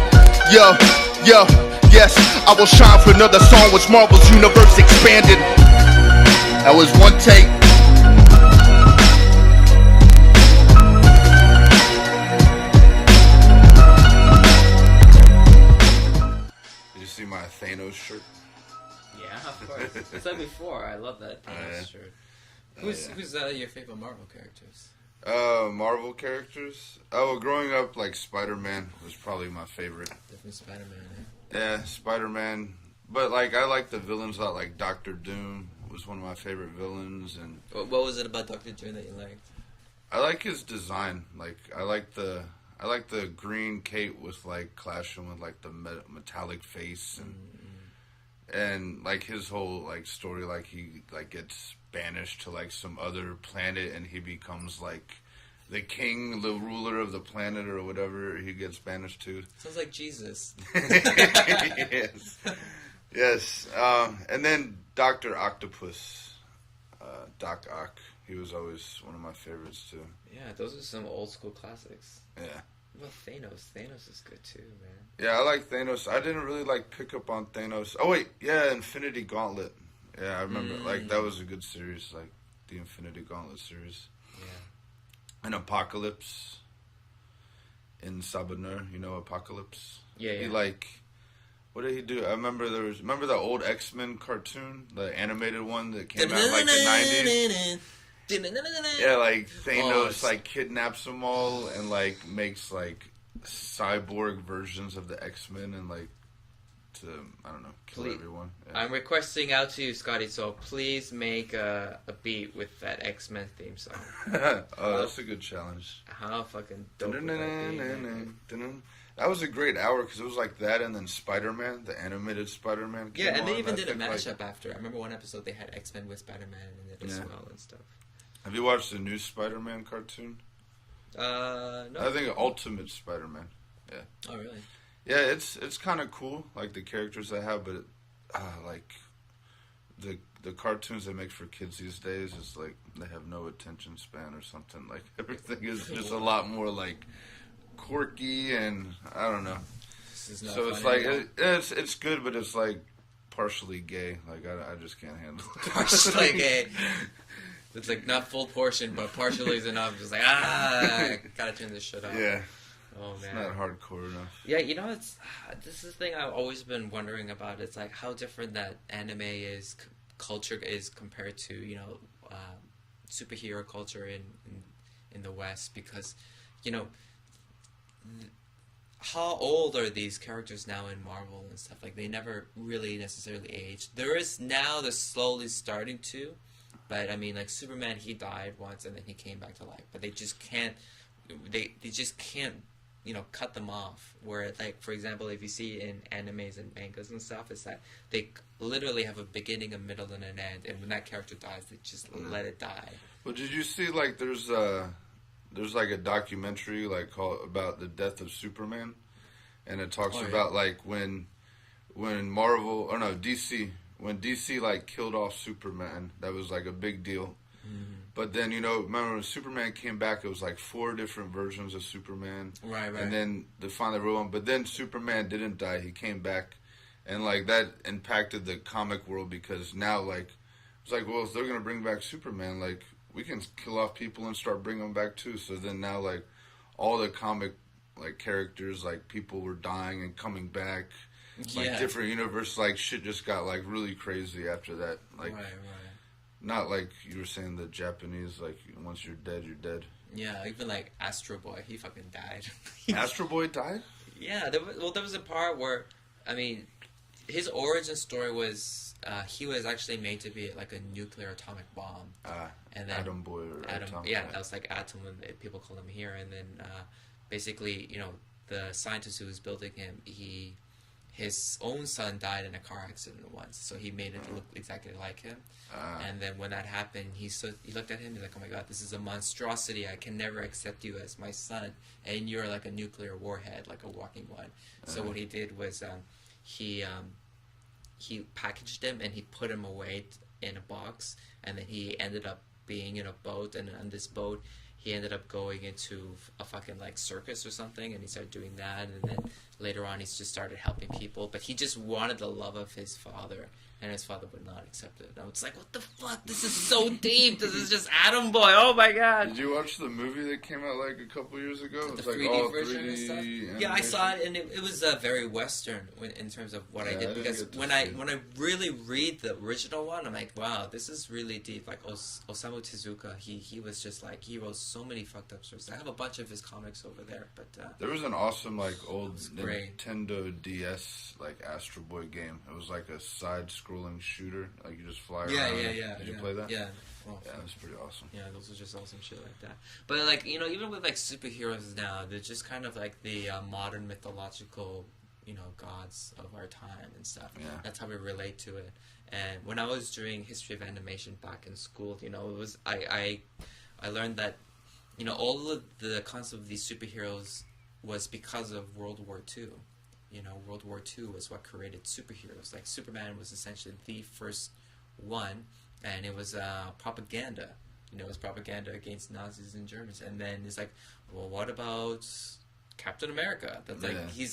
S6: Yo, yes, I will shine for another song once Marvel's universe expanded. That was one take.
S2: Did you see my Thanos shirt?
S1: Yeah, of course. I said before, I love that Thanos shirt. Who's your favorite Marvel characters?
S2: Marvel characters? Oh, well, growing up, like, Spider-Man was probably my favorite.
S1: Definitely Spider-Man,
S2: Yeah, Spider-Man. But, like, I like the villains a lot, like Doctor Doom was one of my favorite villains. And
S1: what was it about Doctor Doom that you liked?
S2: I like his design. Like, I like the green cape with, like, clashing with, like, the metallic face. And like, his whole, like, story, like, he, like, gets banished to, like, some other planet, and he becomes, like, the king, the ruler of the planet, or whatever he gets banished to.
S1: Sounds like Jesus.
S2: Yes. And then Dr. Octopus, Doc Ock, he was always one of my favorites, too.
S1: Yeah, those are some old school classics.
S2: Yeah.
S1: What about Thanos? Thanos is good, too, man.
S2: Yeah, I like Thanos. I didn't really, like, pick up on Thanos. Oh, wait, yeah, Infinity Gauntlet. Yeah, I remember. Like, that was a good series, like, the Infinity Gauntlet series.
S1: Yeah.
S2: And Apocalypse in Sabanur, you know Apocalypse?
S1: Yeah.
S2: He, like, what did he do? I remember remember the old X-Men cartoon? The animated one that came out in, like, the 90s? Yeah, like, Thanos, like, kidnaps them all and, like, makes, like, cyborg versions of the X-Men and, like, to, I don't know, kill everyone. Yeah.
S1: I'm requesting out to you, Scotty, so please make a beat with that X-Men theme song.
S2: Oh, that's a good challenge.
S1: How fucking dope would that be?
S2: That was a great hour because it was like that and then Spider-Man, the animated Spider-Man.
S1: Yeah, and they even did a mashup after. I remember one episode they had X-Men with Spider-Man in it as well and stuff.
S2: Have you watched the new Spider-Man cartoon?
S1: No.
S2: I think Ultimate Spider-Man. Yeah.
S1: Oh, really?
S2: Yeah, it's kind of cool, like the characters they have, but like the cartoons they make for kids these days is like they have no attention span or something. Like everything is just a lot more like quirky and I don't know. So it's like it's good, but it's like partially gay. Like I just can't handle it.
S1: Partially gay. It's like not full portion, but partially is enough. Just like I gotta turn this shit off.
S2: Yeah.
S1: Oh man,
S2: it's not hardcore enough.
S1: Yeah, you know, this is the thing I've always been wondering about. It's like how different that anime is, culture is compared to superhero culture in the West, because how old are these characters now in Marvel and stuff? Like, they never really necessarily age. There is now, they're slowly starting to, but I mean, like, Superman, he died once and then he came back to life, but they just can't, they just can't, you know, cut them off. Where, like, for example, if you see in animes and mangas and stuff, is that they literally have a beginning, a middle, and an end, and when that character dies, they just let it die.
S2: Well, did you see, like, there's like a documentary, like, called about the death of Superman, and it talks about, like, when Marvel, or no, DC, when DC, like, killed off Superman, that was, like, a big deal. Mm-hmm. But then, you know, remember when Superman came back, it was like 4 different versions of Superman.
S1: Right.
S2: And then they finally wrote him. But then Superman didn't die. He came back. And, like, that impacted the comic world because now, like, it's like, well, if they're going to bring back Superman, like, we can kill off people and start bringing them back, too. So then now, like, all the comic, like, characters, like, people were dying and coming back. Like, different universes, like, shit just got, like, really crazy after that. Like,
S1: Right.
S2: not like you were saying the Japanese, like, once you're dead, you're dead.
S1: Yeah, even like Astro Boy, he fucking died.
S2: Astro Boy died?
S1: Yeah, there was a part where, I mean, his origin story was he was actually made to be like a nuclear atomic bomb.
S2: And then Atom Boy or Atom.
S1: Yeah, that was like Atom when people call him here. And then basically, you know, the scientist who was building him, his own son died in a car accident once, so he made it look exactly like him. And then when that happened, he looked at him, he's like, oh my god, this is a monstrosity, I can never accept you as my son, and you're like a nuclear warhead, like a walking one. So what he did was he packaged him and he put him away in a box, and then he ended up being in a boat, and on this boat he ended up going into a fucking like circus or something, and he started doing that, and then later on he just started helping people, but he just wanted the love of his father, and his father would not accept it. And I was like, what the fuck? This is so deep. This is just Atom Boy. Oh my god.
S2: Did you watch the movie that came out like a couple years ago?
S1: The
S2: It's like
S1: 3D
S2: all
S1: version
S2: 3D
S1: and stuff?
S2: animation?
S1: Yeah, I saw it, and it was very Western in terms of what I did, because when I really read the original one, I'm like, wow, this is really deep. Like Osamu Tezuka, he was just like, he wrote so many fucked up stories. I have a bunch of his comics over there, but
S2: there was an awesome like old
S1: great.
S2: Nintendo DS like Astro Boy game. It was like a side-scrolling shooter, like you just fly around.
S1: Yeah.
S2: Did you play that?
S1: Yeah.
S2: Yeah, it was pretty awesome.
S1: Yeah, those are just awesome shit like that. But like, you know, even with like superheroes now, they're just kind of like the modern mythological, you know, gods of our time and stuff.
S2: Yeah.
S1: That's how we relate to it. And when I was doing history of animation back in school, you know, it was I learned that, you know, all of the concept of these superheroes was because of World War II. You know, World War II was what created superheroes. Like, Superman was essentially the first one, and it was propaganda. You know, it was propaganda against Nazis and Germans. And then it's like, well, what about Captain America? That's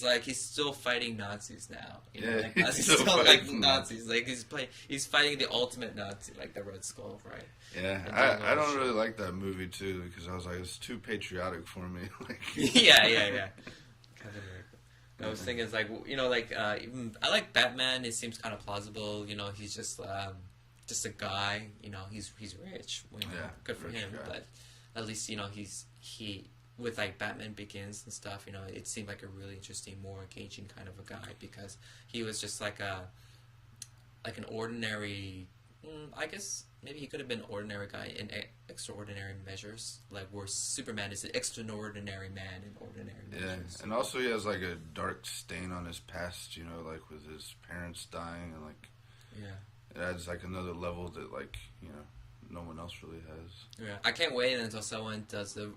S1: like, he's still fighting Nazis now. You know, like, Nazis still like Nazis. Like, he's fighting the ultimate Nazi, like the Red Skull, right?
S2: Yeah, I don't really like that movie too, because I was like, it's too patriotic for me. Like,
S1: yeah. Captain America. I was thinking, it's like, you know, like, even, I like Batman. It seems kind of plausible. You know, he's just a guy. You know, he's rich. You know, good for him. Guy. But at least, you know, he with like Batman Begins and stuff. You know, it seemed like a really interesting, more engaging kind of a guy, because he was just like an ordinary. I guess maybe he could have been an ordinary guy in extraordinary measures, like where Superman is an extraordinary man in ordinary measures.
S2: Yeah, and also he has like a dark stain on his past, you know, like with his parents dying, and like it adds like another level that, like, you know, no one else really has.
S1: Yeah, I can't wait until someone does a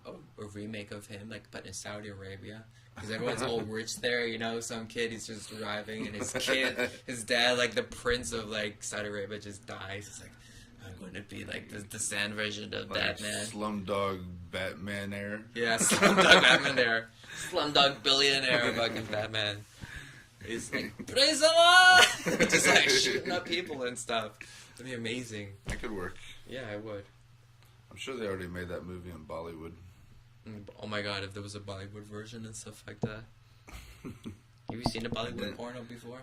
S1: remake of him, like, but in Saudi Arabia. Because everyone's all rich there, you know. Some kid is just arriving, and his dad, like the prince of like Saudi Arabia, just dies. It's like, I'm going to be like the sand version of
S2: like
S1: Batman.
S2: Slumdog Batman era.
S1: Yeah, Slumdog Batman era. Slumdog billionaire fucking Batman. He's like, praise the Lord! Just like shooting up people and stuff. It'd be amazing.
S2: That could work.
S1: Yeah, I would.
S2: I'm sure they already made that movie in Bollywood.
S1: Oh my god, if there was a Bollywood version and stuff like that. Have you seen a Bollywood porno before?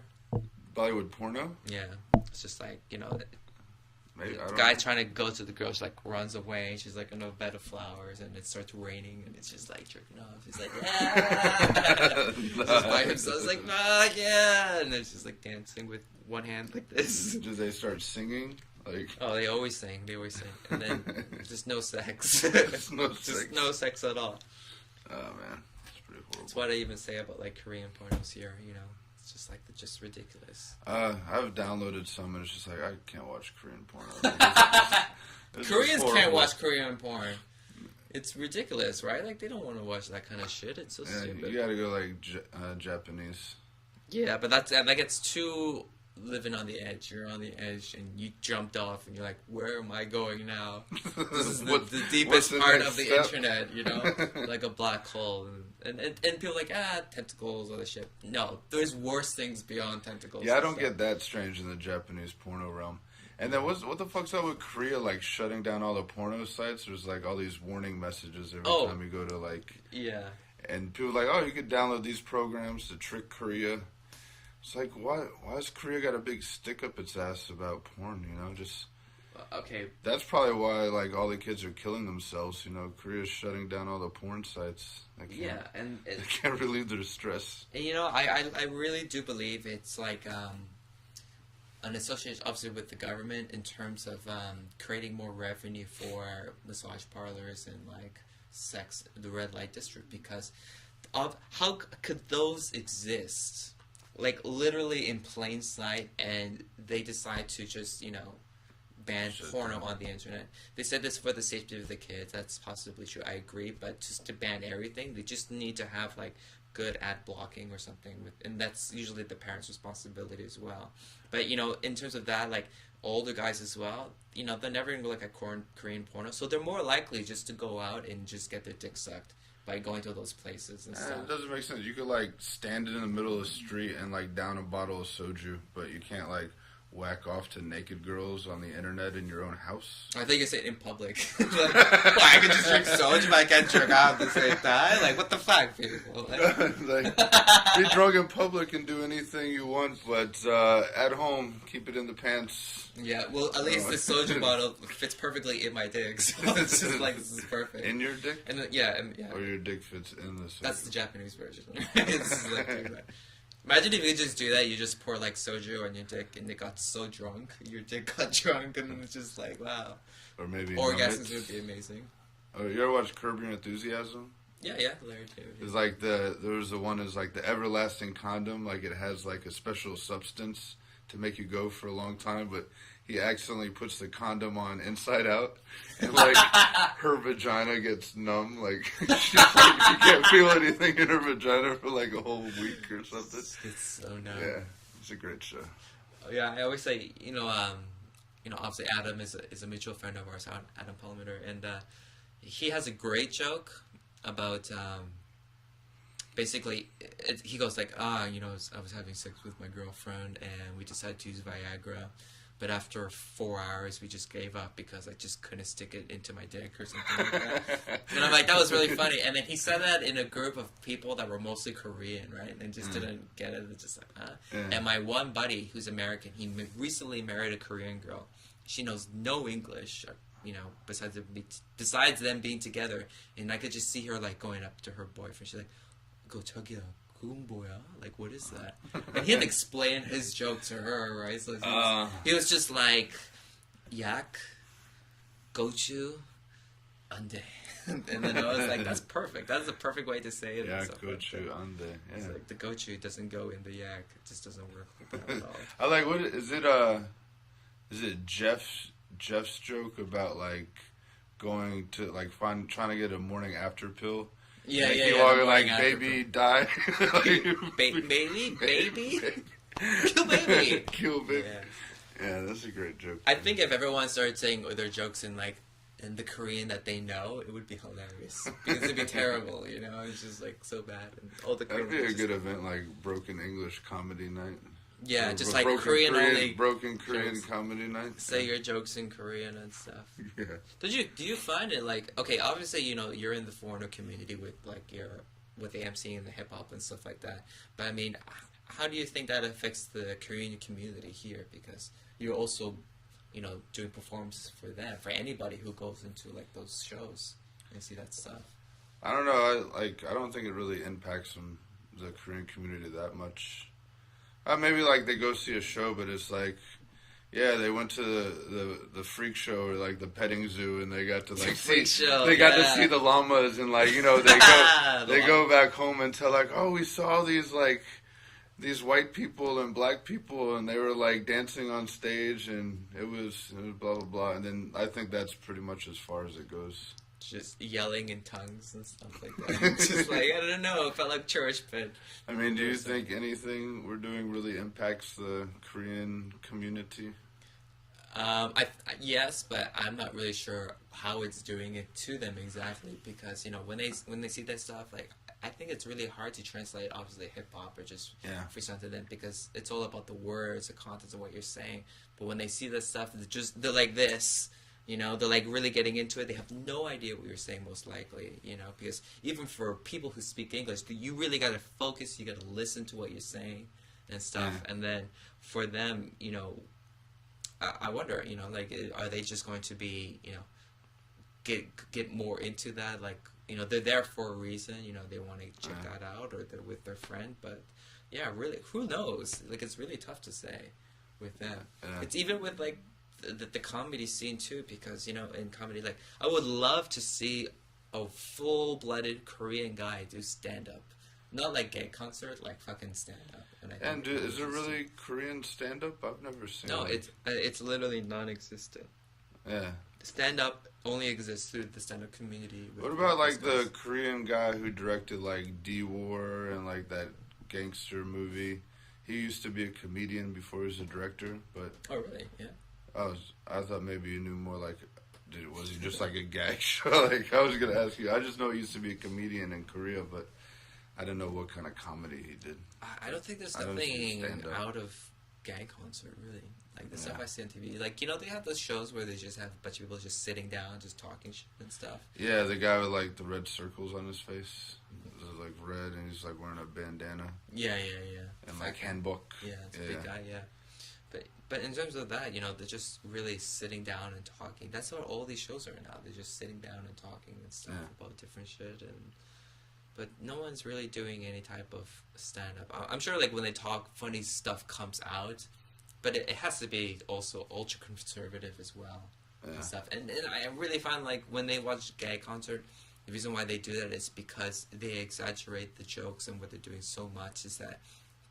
S2: Bollywood porno?
S1: Yeah. It's just like, you know...
S2: Maybe, I
S1: The
S2: don't
S1: guy
S2: know.
S1: trying to go to the girl, she like runs away. She's like in a bed of flowers, and it starts raining, and it's just like jerking off. He's like, yeah, just by himself. It's like, ah, yeah, and then she's like dancing with one hand like this.
S2: Do they start singing? Like,
S1: Oh, they always sing, and then just no sex,
S2: Just no
S1: just
S2: sex.
S1: no sex at all.
S2: oh man, it's pretty horrible.
S1: That's what I even say about like Korean pornos here. You know, it's just like just ridiculous.
S2: I've downloaded some, and it's just like I can't watch Korean porn. It's
S1: Koreans can't
S2: horrible.
S1: watch Korean porn. It's ridiculous, right? Like they don't want to watch that kind of shit. It's so
S2: Yeah,
S1: stupid.
S2: you gotta go like Japanese.
S1: Yeah, but that gets too living on the edge. You're on the edge, and you jumped off, and you're like, "Where am I going now?" This is the
S2: What's
S1: deepest
S2: the
S1: part
S2: next
S1: of the
S2: step?
S1: internet, you know, like a black hole, and people are like, tentacles, all this shit. No, there's worse things beyond tentacles.
S2: Yeah, I
S1: and
S2: don't
S1: stuff.
S2: get that strange in the Japanese porno realm. And then what the fuck's up with Korea, like shutting down all the porno sites? There's like all these warning messages every
S1: Oh.
S2: time you go to like,
S1: Yeah.
S2: and people are like, oh, you could download these programs to trick Korea. It's like, why has Korea got a big stick up its ass about porn? You know, just
S1: Okay.
S2: that's probably why like all the kids are killing themselves. You know, Korea's shutting down all the porn sites.
S1: Yeah, and
S2: They can't relieve their stress.
S1: And, you know, I really do believe it's like an association, obviously, with the government in terms of creating more revenue for massage parlors and like sex, the red light district, because of how could those exist, like literally in plain sight, and they decide to just ban
S2: Shut
S1: porno
S2: down.
S1: on the internet. They said this for the safety of the kids. That's possibly true. I agree, but just to ban everything, they just need to have like good ad blocking or something, and that's usually the parents' responsibility as well. But in terms of that, like older guys as well, they're never gonna go like a Korean porno, so they're more likely just to go out and just get their dick sucked by going to those places and
S2: It
S1: stuff.
S2: doesn't make sense. You could like stand in the middle of the street and like down a bottle of soju, but you can't like whack off to naked girls on the internet in your own house.
S1: I think you say it in public. Like, well, I can just drink soju, but I can't jerk out at the same time. Like, what the fuck, people?
S2: Like, be drunk in public and do anything you want, but at home, keep it in the pants.
S1: Yeah, well, at least the soju bottle fits perfectly in my dick, so it's just like, this is perfect.
S2: In your dick?
S1: And yeah.
S2: Or your dick fits in the soju?
S1: That's the Japanese version. It's just like doing that. Imagine if you just do that, you just pour like soju on your dick and it got so drunk, your dick got drunk, and it's just like, wow.
S2: Or maybe
S1: Orgasms
S2: nuggets.
S1: would be amazing.
S2: Oh, you ever watch Curb Your Enthusiasm?
S1: Yeah, Larry David.
S2: It's like there's the one is like the everlasting condom, like it has like a special substance to make you go for a long time, but he accidentally puts the condom on inside out, and like her vagina gets numb, like she can't feel anything in her vagina for like a whole week or something.
S1: It's so numb.
S2: Yeah, it's a great show.
S1: Yeah, I always say, obviously Adam is a mutual friend of ours, Adam Palmater, and he has a great joke about basically he goes like, I was having sex with my girlfriend and we decided to use Viagra, but after 4 hours we just gave up because I just couldn't stick it into my dick or something like that. And I'm like, that was really funny. And then he said that in a group of people that were mostly Korean, right? And just didn't get it. It's just like, huh?
S2: Yeah.
S1: And my one buddy who's American, he recently married a Korean girl. She knows no English, besides them being together. And I could just see her like going up to her boyfriend. She's like, "Go 저기야, 그건 뭐야? Like, what is that?" And he had to explain his joke to her, right? So he was just like, "yak, gochu, ande." And then I was like, "That's perfect. That's the perfect way to say it."
S2: Yeah,
S1: and stuff like
S2: gochu
S1: that.
S2: ande.
S1: It's
S2: Yeah.
S1: like the gochu doesn't go in the yak. It just doesn't work like that at all.
S2: I like what is it? Is it Jeff's joke about like going to like trying to get a morning after pill?
S1: Yeah,
S2: Like,
S1: yeah,
S2: you
S1: yeah.
S2: walk
S1: the
S2: in, like,
S1: morning after
S2: baby, die.
S1: baby, kill baby.
S2: Kill baby.
S1: Yeah.
S2: Yeah, that's a great joke.
S1: I think if everyone started saying their jokes in the Korean that they know, it would be hilarious. Because it'd be terrible, It's just like so bad. And all the
S2: That'd
S1: Korean
S2: be a good event, like Broken English Comedy Night.
S1: Yeah,
S2: Or
S1: just like
S2: Broken
S1: Korean only.
S2: Broken Korean
S1: jokes.
S2: Comedy Night.
S1: Say your jokes in Korean and stuff.
S2: Yeah.
S1: Do you find it like, okay, obviously you're in the foreigner community with with the MC and the hip hop and stuff like that. But I mean, how do you think that affects the Korean community here? Because you're also doing performances for them, for anybody who goes into like those shows and see that stuff.
S2: I don't know. I don't think it really impacts the Korean community that much. Maybe like they go see a show, but it's like, yeah, they went to the freak show or like the petting zoo, and they got to like see to see the llamas, and like they go back home and tell like, oh, we saw these white people and black people, and they were like dancing on stage, and it was blah blah blah. And then I think that's pretty much as far as it goes.
S1: Just yelling in tongues and stuff like that. Just like, I don't know, it felt like church, but...
S2: I mean, do you think anything we're doing really impacts the Korean community?
S1: Yes, but I'm not really sure how it's doing it to them exactly, because, when they see that stuff, like, I think it's really hard to translate, obviously, hip-hop or just freestyle to them, because it's all about the words, the contents of what you're saying. But when they see that stuff, they're like this... they're like really getting into it. They have no idea what you're saying, most likely, because even for people who speak English, you really got to focus, you got to listen to what you're saying and stuff. Yeah. And then for them, I wonder, like, are they just going to be, get more into that? Like, they're there for a reason, they want to check that out, or they're with their friend. But yeah, really, who knows? Like, it's really tough to say with them. Yeah. It's even with like, the comedy scene too, because in comedy, like, I would love to see a full-blooded Korean guy do stand-up, not like gay concert, like fucking stand-up.
S2: And is there really Korean stand-up? I've never seen.
S1: No, it's literally non-existent.
S2: Yeah,
S1: stand-up only exists through the stand-up community.
S2: What about like the Korean guy who directed like D-War and like that gangster movie? He used to be a comedian before he was a director, but
S1: oh really? Yeah.
S2: I thought maybe you knew more, like, was he just like a gag show? Like, I was going to ask you. I just know he used to be a comedian in Korea, but I didn't know what kind of comedy he did.
S1: I don't think there's nothing out of gag concert, really. Like, the stuff I see on TV. Like, they have those shows where they just have a bunch of people just sitting down, just talking shit and stuff.
S2: Yeah, the guy with, like, the red circles on his face. It was, like, red, and he's, like, wearing a bandana.
S1: Yeah.
S2: And, like, handbook.
S1: Yeah, it's a big guy, yeah. But in terms of that, they're just really sitting down and talking. That's what all these shows are now. They're just sitting down and talking and stuff about different shit. But no one's really doing any type of stand-up. I'm sure, like, when they talk, funny stuff comes out. But it has to be also ultra-conservative as well. And stuff. And I really find, like, when they watch gay concert, the reason why they do that is because they exaggerate the jokes, and what they're doing so much is that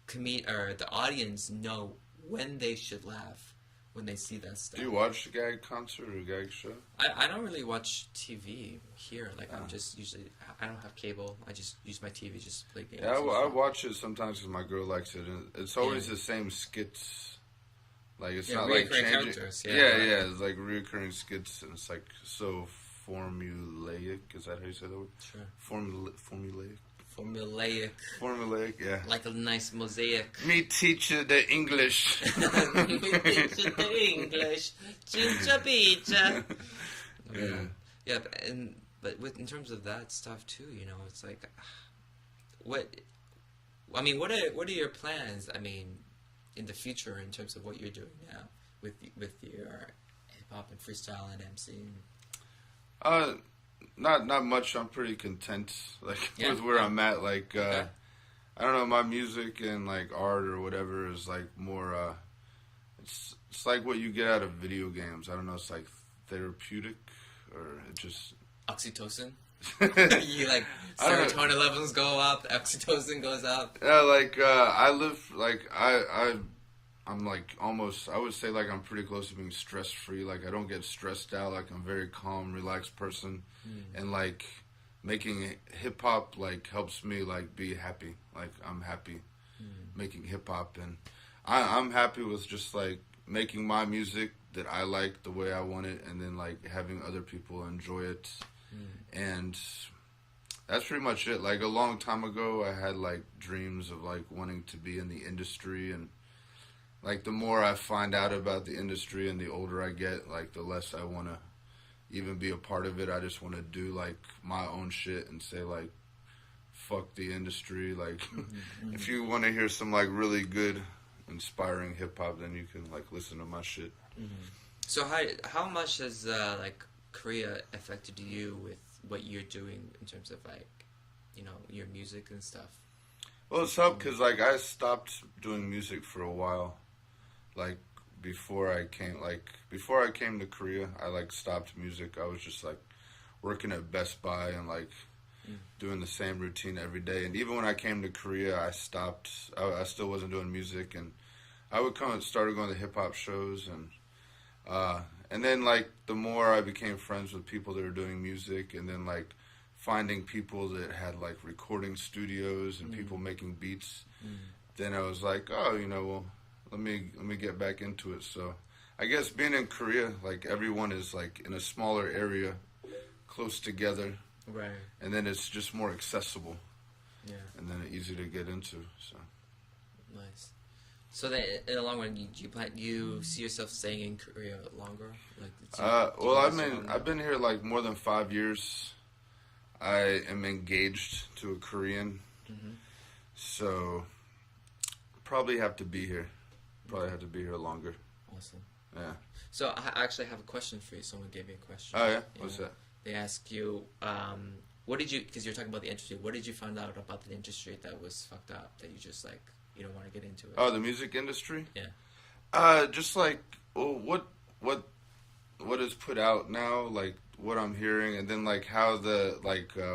S1: the audience know when they should laugh when they see that stuff.
S2: Do you watch a gag concert or a gag show?
S1: I don't really watch TV here. Like, I'm just usually... I don't have cable. I just use my TV just to play games.
S2: Yeah, I watch it sometimes because my girl likes it. And it's always the same skits. Like, it's not like changing... Yeah, it's like reoccurring skits, and it's like so formulaic. Is that how you say that word?
S1: Sure.
S2: Formulaic.
S1: Formulaic,
S2: yeah.
S1: Like a nice mosaic.
S2: Me teach you the English.
S1: Me teach you the English. Chicha pizza. Yeah, but in terms of that stuff too, it's like, what are your plans? I mean, in the future, in terms of what you're doing now with your hip hop and freestyle and MCing.
S2: Not much. I'm pretty content, like, with where I'm at. Like, I don't know, my music and, like, art or whatever is, like, more, it's like what you get out of video games. I don't know, it's, like, therapeutic, or it just...
S1: Oxytocin? You, like, serotonin levels go up, oxytocin goes up.
S2: Yeah, like, I live, like, I'm like almost, I would say, like, I'm pretty close to being stress free. Like, I don't get stressed out. Like, I'm a very calm, relaxed person. And, like, making hip hop, like, helps me, like, be happy. Like, I'm happy making hip hop. And I'm happy with just, like, making my music that I like the way I want it, and then, like, having other people enjoy it. And that's pretty much it. Like, a long time ago, I had, like, dreams of, like, wanting to be in the industry, and, like, the more I find out about the industry and the older I get, like, the less I want to even be a part of it. I just want to do, like, my own shit and say, like, fuck the industry. Like, if you want to hear some, like, really good, inspiring hip-hop, then you can, like, listen to my shit.
S1: So how much has like Korea affected you with what you're doing in terms of like, you know, your music and stuff?
S2: Well, it's up because like I stopped doing music for a while, like before I came to Korea. I like stopped music. I was just like working at Best Buy and like doing the same routine every day. And even when I came to Korea, I stopped. I still wasn't doing music, and I would started going to hip hop shows, and then like the more I became friends with people that are doing music, and then like finding people that had like recording studios and people making beats, then I was like, oh, you know, well, let me get back into it. So I guess being in Korea, like everyone is like in a smaller area, close together,
S1: Right.
S2: and then it's just more accessible,
S1: Yeah.
S2: and then easy to get into. So
S1: Nice. So then, in the long run, you see yourself staying in Korea longer? Like,
S2: well, I've been here like more than 5 years. I am engaged to a Korean, so probably have to be here. Probably have to be here longer.
S1: Awesome.
S2: Yeah.
S1: So I actually have a question for you. Someone gave me a question.
S2: Oh yeah. What's that?
S1: They ask you, what did you? Because you're talking about the industry. What did you find out about the industry that was fucked up? That you just like you don't want to get into it?
S2: Oh, the music industry.
S1: Yeah.
S2: Just like what is put out now, like what I'm hearing, and then like how the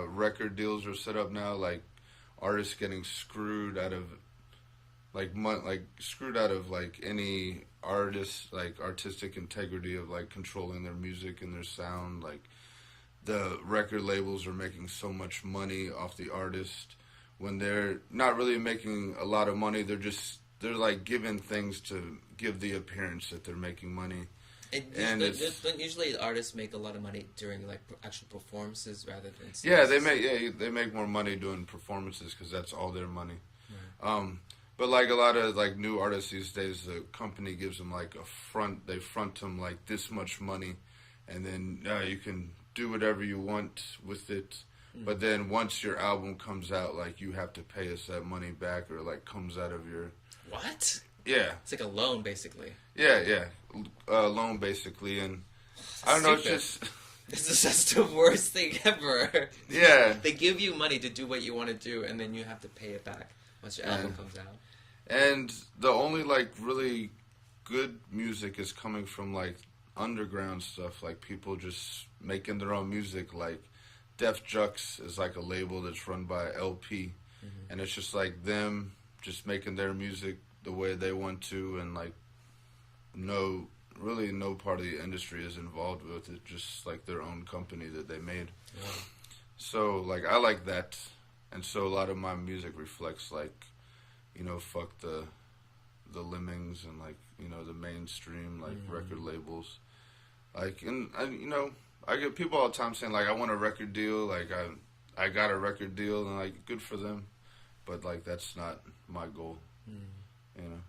S2: record deals are set up now, like artists getting screwed out of screwed out of like any artist like artistic integrity of like controlling their music and their sound. Like the record labels are making so much money off the artist when they're not really making a lot of money. They're like given things to give the appearance that they're making money.
S1: Don't usually artists make a lot of money during like actual performances rather than
S2: yeah they make more money doing performances because that's all their money. Right. But like a lot of like new artists these days, the company gives them like they front them like this much money, and then you can do whatever you want with it. But then once your album comes out, like you have to pay us that money back, or like comes out of your
S1: What?
S2: Yeah.
S1: It's like a loan, basically.
S2: Yeah. Loan, basically, and I don't know. It's just
S1: this is just the worst thing ever.
S2: Yeah.
S1: They give you money to do what you want to do, and then you have to pay it back once your album comes out.
S2: And the only like really good music is coming from like underground stuff, like people just making their own music. Like Def Jux is like a label that's run by LP, and it's just like them just making their music the way they want to, and like no part of the industry is involved with it, just like their own company that they made. Yeah. So like I like that, and so a lot of my music reflects like, you know, fuck the lemmings and like, you know, the mainstream like record labels. Like, and you know, I get people all the time saying like I want a record deal, like I got a record deal, and like good for them, but like that's not my goal. You know.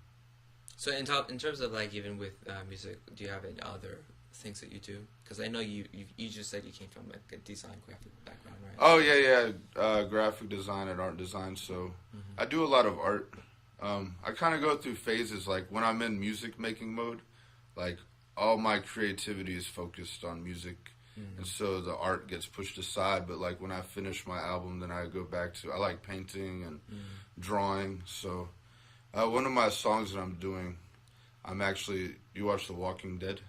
S1: So in terms of like even with music, do you have any other things that you do? Because I know you just said you came from like a design graphic background, right?
S2: Oh yeah, graphic design and art design. So I do a lot of art. I kind of go through phases. Like when I'm in music making mode, like all my creativity is focused on music, and so the art gets pushed aside. But like when I finish my album, then I go back to I like painting and drawing. So one of my songs that I'm doing, you watch The Walking Dead?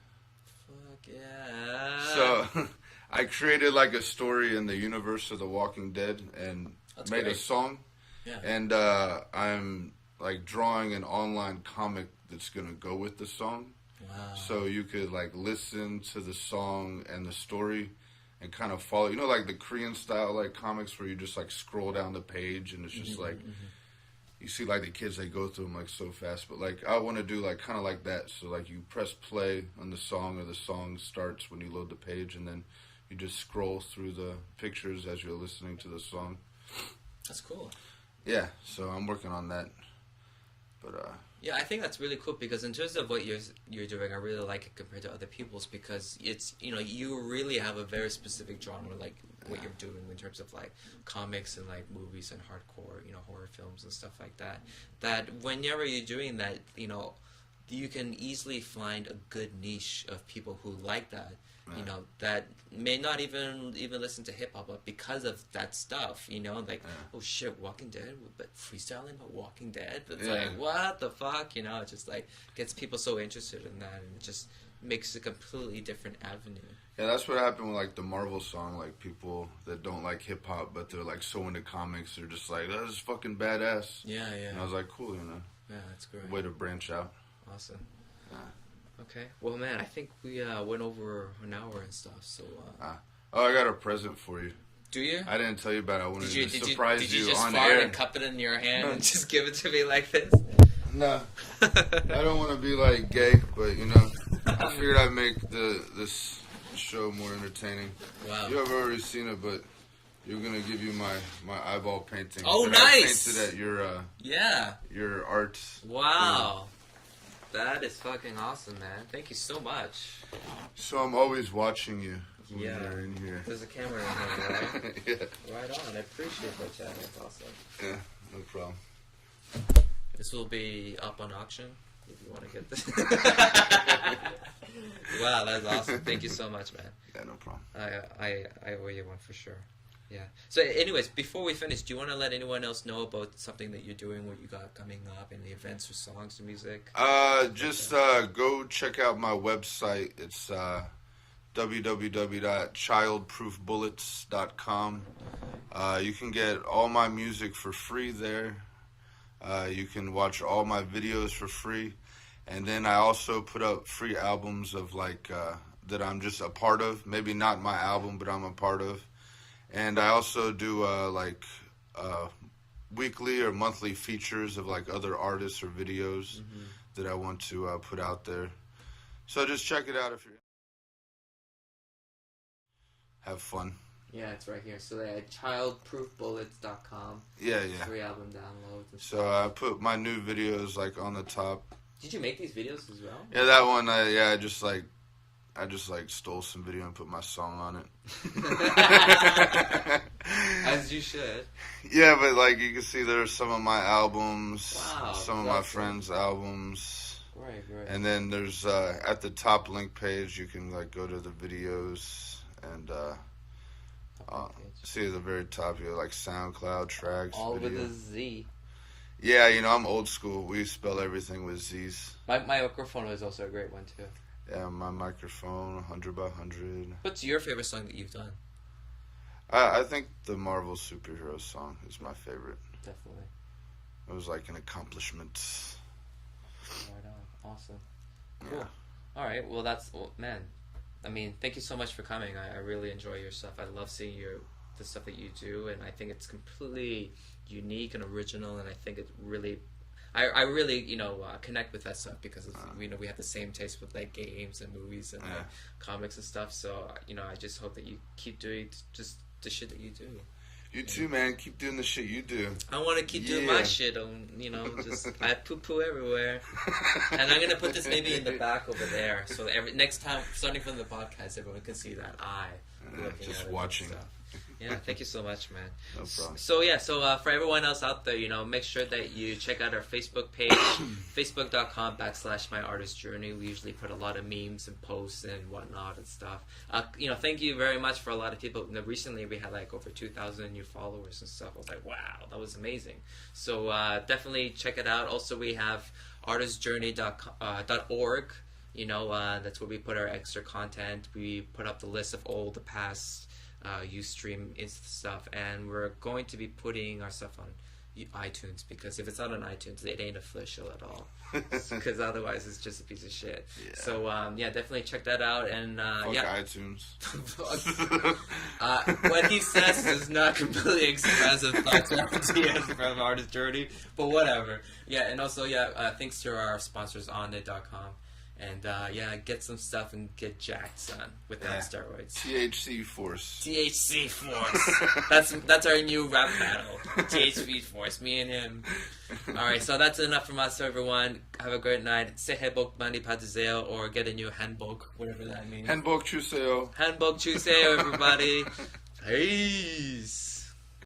S1: Fuck yeah.
S2: So I created like a story in the universe of The Walking Dead and made a song.
S1: Yeah.
S2: And I'm like drawing an online comic that's going to go with the song.
S1: Wow.
S2: So you could like listen to the song and the story and kind of follow, you know, like the Korean style like comics where you just like scroll down the page and it's just like you see like the kids, they go through them like so fast, but like I want to do like kind of like that. So like you press play on the song, or the song starts when you load the page, and then you just scroll through the pictures as you're listening to the song.
S1: That's cool.
S2: Yeah, so I'm working on that. But
S1: yeah, I think that's really cool because in terms of what you're doing, I really like it compared to other people's because it's, you know, you really have a very specific genre, like what you're doing in terms of like comics and like movies and hardcore, you know, horror films and stuff like that. That whenever you're doing that, you know, you can easily find a good niche of people who like that. You know, that may not even listen to hip hop, but because of that stuff, you know, like, oh shit, Walking Dead, but freestyling about Walking Dead, it's like, what the fuck, you know, it just like gets people so interested in that, and it just makes a completely different avenue.
S2: Yeah, that's what happened with like the Marvel song. Like people that don't like hip hop, but they're like so into comics, they're just like, "That is fucking badass."
S1: Yeah, yeah.
S2: And I was like, "Cool, you know."
S1: Yeah, that's great.
S2: Way to branch out.
S1: Awesome. Okay. Well, man, I think we went over an hour and stuff. So.
S2: Oh, I got a present for you.
S1: Do you?
S2: I didn't tell you about it. I wanted to surprise
S1: you on air. Did you just fart and cup it in your hand and just give it to me like this?
S2: No. I don't want to be like gay, but you know, I figured I'd make this show more entertaining.
S1: Wow.
S2: You have already seen it, but you're gonna give you my eyeball painting.
S1: Oh,
S2: that
S1: nice.
S2: I painted at your art.
S1: Wow. That is fucking awesome, man. Thank you so much.
S2: So I'm always watching you when
S1: Yeah.
S2: you're in here.
S1: There's a camera in here, right?
S2: Yeah.
S1: Right on. I appreciate that, Chad. That's awesome.
S2: Yeah, no problem.
S1: This will be up on auction if you want to get this. Wow, that's awesome. Thank you so much, man.
S2: Yeah, no problem.
S1: I owe you one for sure. Yeah. So, anyways, before we finish, do you want to let anyone else know about something that you're doing, what you got coming up, any events or songs or music?
S2: Just go check out my website. It's www.childproofbullets.com. You can get all my music for free there. You can watch all my videos for free. And then I also put up free albums of like that I'm just a part of. Maybe not my album, but I'm a part of. And I also do weekly or monthly features of like other artists or videos that I want to put out there. So just check it out if you're. Have fun.
S1: Yeah, it's right here. So they childproofbullets.com.
S2: Yeah.
S1: Free album downloads. And
S2: So I put my new videos like on the top.
S1: Did you make these videos as well?
S2: Yeah, that one. I just stole some video and put my song on it.
S1: As you should.
S2: Yeah, but like you can see, there's some of my albums,
S1: Wow,
S2: some of my friends' albums,
S1: Right.
S2: and then there's at the top link page you can like go to the videos and see at the very top here like SoundCloud tracks.
S1: All
S2: video.
S1: with a Z.
S2: Yeah, you know I'm old school. We spell everything with Z's.
S1: My microphone is also a great one too.
S2: Yeah, my microphone, 100 by 100.
S1: What's your favorite song that you've done?
S2: I think the Marvel superhero song is my favorite.
S1: Definitely.
S2: It was like an accomplishment.
S1: Right on. Awesome. Cool.
S2: Yeah.
S1: All right. Well, man. I mean, thank you so much for coming. I really enjoy your stuff. I love seeing the stuff that you do, and I think it's completely unique and original, and I think it really... I really, connect with that stuff because we have the same taste with like games and movies and like, comics and stuff. So, I just hope that you keep doing just the shit that you do.
S2: You too, man. Keep doing the shit you do.
S1: I want to keep doing my shit. Just I poo everywhere, and I'm gonna put this maybe in the back over there, so next time, starting from the podcast, everyone can see that eye looking
S2: just
S1: at it
S2: watching.
S1: And stuff. Yeah, thank you so much, man.
S2: No problem.
S1: So for everyone else out there, make sure that you check out our Facebook page, facebook.com/myartistjourney. We usually put a lot of memes and posts and whatnot and stuff. Thank you very much for a lot of people. Recently, we had like over 2,000 new followers and stuff. I was like, wow, that was amazing. So definitely check it out. Also, we have artistjourney.org. That's where we put our extra content. We put up the list of all the past Ustream stuff, and we're going to be putting our stuff on iTunes, because if it's not on iTunes, it ain't official at all, because otherwise it's just a piece of shit. So definitely check that out. And
S2: iTunes.
S1: What he says is not completely expressive thoughts or ideas from Artist Journey, but whatever. And also thanks to our sponsors onit.com. And get some stuff and get jacked, son, without steroids.
S2: THC Force.
S1: THC Force. That's our new rap battle. THC Force, me and him. All right, so that's enough from us, everyone. Have a great night. Say Hebok Mani Patizeo, or get a new Hanbok, whatever that means.
S2: Hanbok Chuseo.
S1: Hanbok Chuseo, everybody. Peace.